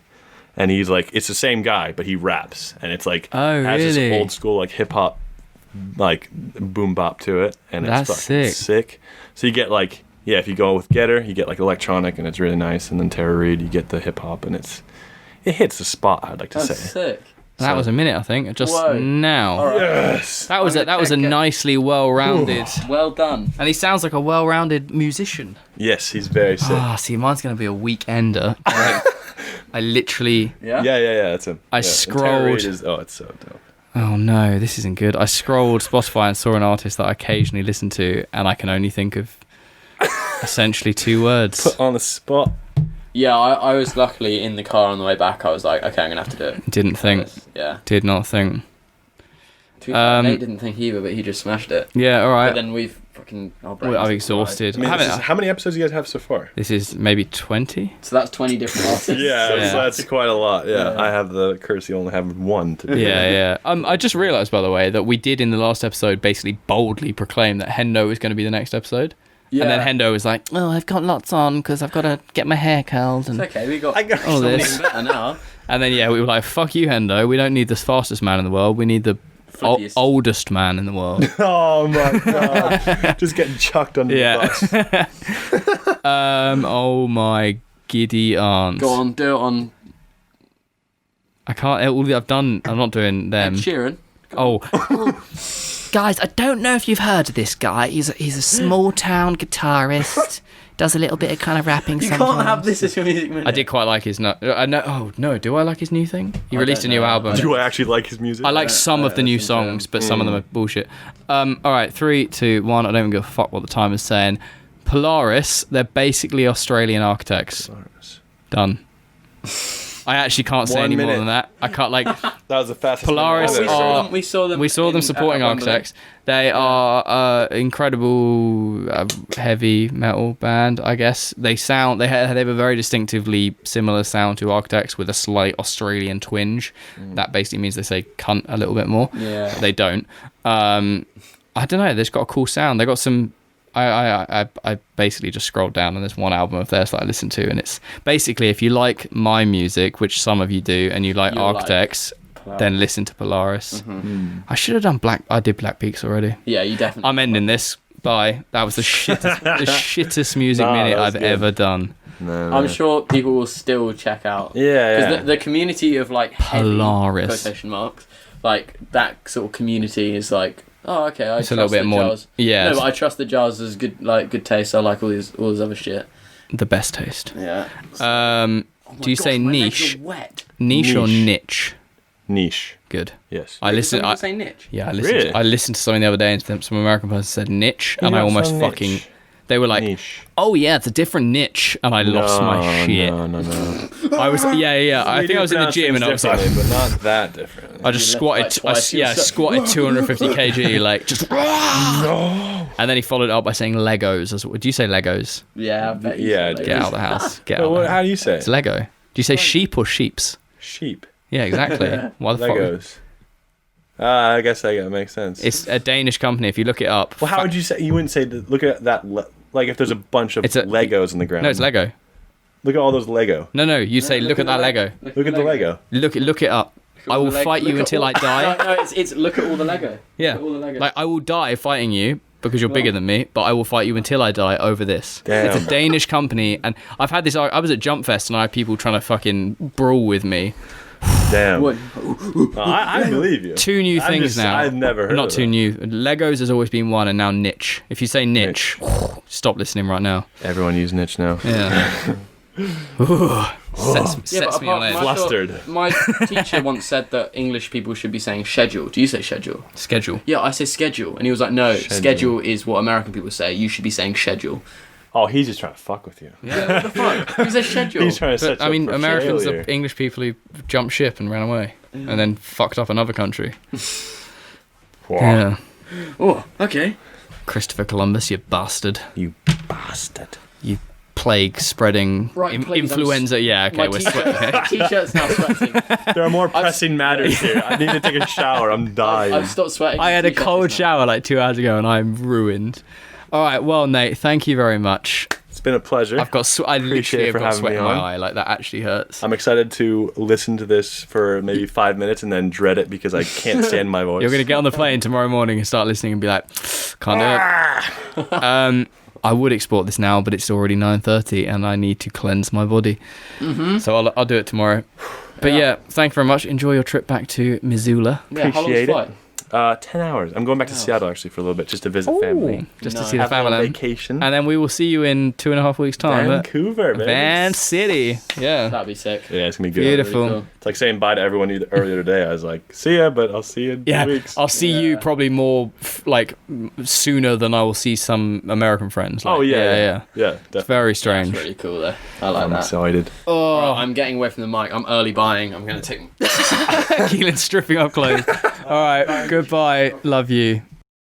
Speaker 2: And he's like, it's the same guy, but he raps. And it's like, has this old school like hip hop, like boom bop to it. And it's fucking sick. So you get like, yeah, if you go with Getter, you get like electronic and it's really nice. And then Tara Reid, you get the hip hop and it hits the spot, I'd like to say.
Speaker 3: That's sick.
Speaker 1: That was a minute, I think. Just now.
Speaker 3: Right.
Speaker 2: Yes.
Speaker 1: That was a nicely well-rounded.
Speaker 3: Well done.
Speaker 1: And he sounds like a well-rounded musician.
Speaker 2: Yes, he's very sick.
Speaker 1: See, mine's gonna be a weekender. I literally.
Speaker 3: Yeah.
Speaker 2: Yeah. That's him.
Speaker 1: I
Speaker 2: And
Speaker 1: scrolled.
Speaker 2: Tara Reid it's so dope.
Speaker 1: Oh no, this isn't good. I scrolled Spotify and saw an artist that I occasionally listen to, and I can only think of essentially 2 words.
Speaker 2: Put on the spot.
Speaker 3: Yeah, I was luckily in the car on the way back. I was like, okay, I'm gonna have to do it.
Speaker 1: Didn't think.
Speaker 3: Yeah.
Speaker 1: Did not think.
Speaker 3: Nate didn't think either, but he just smashed it.
Speaker 1: Yeah, all right.
Speaker 3: But then we've fucking.
Speaker 1: I'm exhausted.
Speaker 2: I mean, how many episodes do you guys have so far?
Speaker 1: This is maybe 20.
Speaker 3: So that's 20 different artists.
Speaker 2: Yeah, so that's quite a lot. Yeah, I have the courtesy only having one to do.
Speaker 1: Yeah. I just realised, by the way, that we did in the last episode basically boldly proclaim that Hendo was going to be the next episode. Yeah. And then Hendo was like, "Oh, I've got lots on because I've got to get my hair curled." And
Speaker 3: it's okay, we got
Speaker 1: all this.
Speaker 3: better now.
Speaker 1: And then we were like, "Fuck you, Hendo. We don't need the fastest man in the world. We need the oldest man in the world."
Speaker 2: Oh my god! Just getting chucked under the bus.
Speaker 1: Oh my giddy aunt.
Speaker 3: Go on, do it on.
Speaker 1: I can't. All I've done. I'm not doing them.
Speaker 3: Ed Sheeran.
Speaker 1: Oh. Guys, I don't know if you've heard of this guy. He's a small town guitarist. Does a little bit of kind of rapping sometimes.
Speaker 3: You can't have this as your music minute.
Speaker 1: I did quite like his. Do I like his new thing? He released a new album.
Speaker 2: Do I actually like his music?
Speaker 1: I like some of the new songs, but some of them are bullshit. All right, 3, 2, 1. I don't even give a fuck what the time is saying. Polaris. They're basically Australian architects.
Speaker 2: Polaris.
Speaker 1: Done. I actually can't say any more than that. I can't
Speaker 2: That was the fastest.
Speaker 1: Polaris are.
Speaker 3: We saw them
Speaker 1: supporting architects. They are incredible heavy metal band. I guess they have a very distinctively similar sound to Architects with a slight Australian twinge. That basically means they say cunt a little bit more.
Speaker 3: Yeah.
Speaker 1: They don't. I don't know. They've got a cool sound. They got some. I basically just scrolled down and there's one album of theirs that I listen to, and it's basically, if you like my music, which some of you do, and you like Architects, then listen to Polaris. Mm-hmm. I should have done I did Black Peaks already.
Speaker 3: Yeah, you definitely.
Speaker 1: I'm ending this. Bye. That was the shittest music minute I've ever done.
Speaker 2: No.
Speaker 3: I'm sure people will still check out.
Speaker 2: Yeah.
Speaker 3: Because the community of like heavy
Speaker 1: Polaris
Speaker 3: quotation marks, like that sort of community is like. Oh, okay.
Speaker 1: It's a little bit more.
Speaker 3: Jars.
Speaker 1: Yeah.
Speaker 3: No, but I trust that Jars is good taste. I like all this other shit.
Speaker 1: The best taste.
Speaker 3: Yeah.
Speaker 1: Do you say niche?
Speaker 3: Wet.
Speaker 1: Niche or niche?
Speaker 2: Niche.
Speaker 1: Good.
Speaker 2: Yes.
Speaker 3: I say niche.
Speaker 1: Yeah, I listened.
Speaker 2: Really?
Speaker 1: I listened to something the other day, and some American person said niche, and I almost fucking.
Speaker 2: Niche.
Speaker 1: They were like,
Speaker 2: niche.
Speaker 1: "Oh yeah, it's a different niche," and I lost my shit.
Speaker 2: No.
Speaker 1: I was I think I was in the gym, and I was like,
Speaker 2: but not that different.
Speaker 1: I just squatted. Squatted 250 kg, like just. No. And then he followed it up by saying Legos. Do you say Legos?
Speaker 3: Yeah, I bet you
Speaker 2: Yeah,
Speaker 3: say
Speaker 1: Get out of the house. Get out.
Speaker 2: How do you say it?
Speaker 1: It's Lego. Do you say sheep or sheeps?
Speaker 2: Sheep.
Speaker 1: Yeah, exactly. Why the fuck?
Speaker 2: Legos. I guess that makes sense.
Speaker 1: It's a Danish company. If you look it up.
Speaker 2: Well, how would you say? You wouldn't say. Look at that. Like if there's a bunch of Legos in the ground.
Speaker 1: No, it's Lego.
Speaker 2: Look at all those Lego.
Speaker 1: No. You say look at that Lego.
Speaker 2: Look at the Lego.
Speaker 1: Look it up. I will fight you until I die.
Speaker 3: No, it's look at all the Lego.
Speaker 1: Yeah.
Speaker 3: Look at all the Lego.
Speaker 1: Like I will die fighting you because you're bigger than me, but I will fight you until I die over this.
Speaker 2: Damn.
Speaker 1: It's a Danish company, and I've had this. I was at Jump Fest, and I had people trying to fucking brawl with me.
Speaker 2: Damn. I believe you.
Speaker 1: 2 new things now.
Speaker 2: I've never heard
Speaker 1: Not
Speaker 2: of
Speaker 1: 2
Speaker 2: that.
Speaker 1: new. Legos has always been one, and now niche. If you say niche. Stop listening right now.
Speaker 2: Everyone use niche now.
Speaker 1: Yeah. Sets me on edge.
Speaker 2: Flustered.
Speaker 3: My teacher once said that English people should be saying schedule. Do you say schedule?
Speaker 1: Schedule.
Speaker 3: Yeah, I say schedule. And he was like, no, schedule is what American people say. You should be saying schedule.
Speaker 2: Oh, he's just trying to fuck with you.
Speaker 3: Yeah, what the fuck? Who says schedule?
Speaker 2: He's trying to set you up for
Speaker 1: Americans
Speaker 2: failure.
Speaker 1: are English people who jumped ship and ran away. And then fucked up another country.
Speaker 2: Wow.
Speaker 1: Yeah.
Speaker 3: Oh, okay.
Speaker 1: Christopher Columbus, you bastard.
Speaker 2: You bastard.
Speaker 1: You plague spreading
Speaker 3: Right, please,
Speaker 1: influenza. Yeah, okay,
Speaker 3: My
Speaker 1: we're
Speaker 3: t-shirt,
Speaker 1: sweating.
Speaker 3: t-shirt's now sweating.
Speaker 2: There are more pressing matters here. I need to take a shower. I'm dying.
Speaker 3: I've stopped sweating.
Speaker 1: I had a
Speaker 3: T-shirt
Speaker 1: cold
Speaker 3: is now-
Speaker 1: shower like 2 hours ago and I'm ruined. All right, well, Nate, thank you very much.
Speaker 2: It's been a pleasure.
Speaker 1: I've got I literally have
Speaker 2: for
Speaker 1: got
Speaker 2: having
Speaker 1: sweat
Speaker 2: me
Speaker 1: in my
Speaker 2: on.
Speaker 1: eye. Like that actually hurts.
Speaker 2: I'm excited to listen to this for maybe 5 minutes and then dread it because I can't stand my voice.
Speaker 1: You're gonna get on the plane tomorrow morning and start listening and be like, can't do it. I would export this now, but it's already 9:30 and I need to cleanse my body. So I'll do it tomorrow. But yeah, thank you very much. Enjoy your trip back to Missoula.
Speaker 3: Yeah, how long's
Speaker 2: Appreciate
Speaker 3: the
Speaker 2: it.
Speaker 3: flight?
Speaker 2: 10 hours. I'm going back to Seattle actually for a little bit just to visit family.
Speaker 1: Just to
Speaker 3: Nice.
Speaker 1: see the
Speaker 2: Have a little
Speaker 1: family.
Speaker 2: vacation.
Speaker 1: And then we will see you in 2.5 weeks' time.
Speaker 2: Vancouver, baby.
Speaker 1: Van City. Yeah.
Speaker 3: That'd be sick.
Speaker 2: Yeah, it's gonna be good.
Speaker 1: Beautiful.
Speaker 3: Really cool.
Speaker 2: It's like saying bye to everyone earlier today. I was like, see ya, but I'll see you in 2
Speaker 1: Yeah,
Speaker 2: weeks.
Speaker 1: I'll see you probably more sooner than I will see some American friends. Like,
Speaker 2: Oh, yeah.
Speaker 1: yeah.
Speaker 2: Yeah,
Speaker 1: It's
Speaker 2: definitely.
Speaker 1: very
Speaker 3: That's
Speaker 1: strange.
Speaker 3: really cool though. I like
Speaker 2: I'm
Speaker 3: that.
Speaker 2: excited.
Speaker 1: Oh,
Speaker 3: Right, I'm getting away from the mic. I'm early buying. I'm going to take...
Speaker 1: Keelan's stripping up clothes. All right, goodbye. Love you.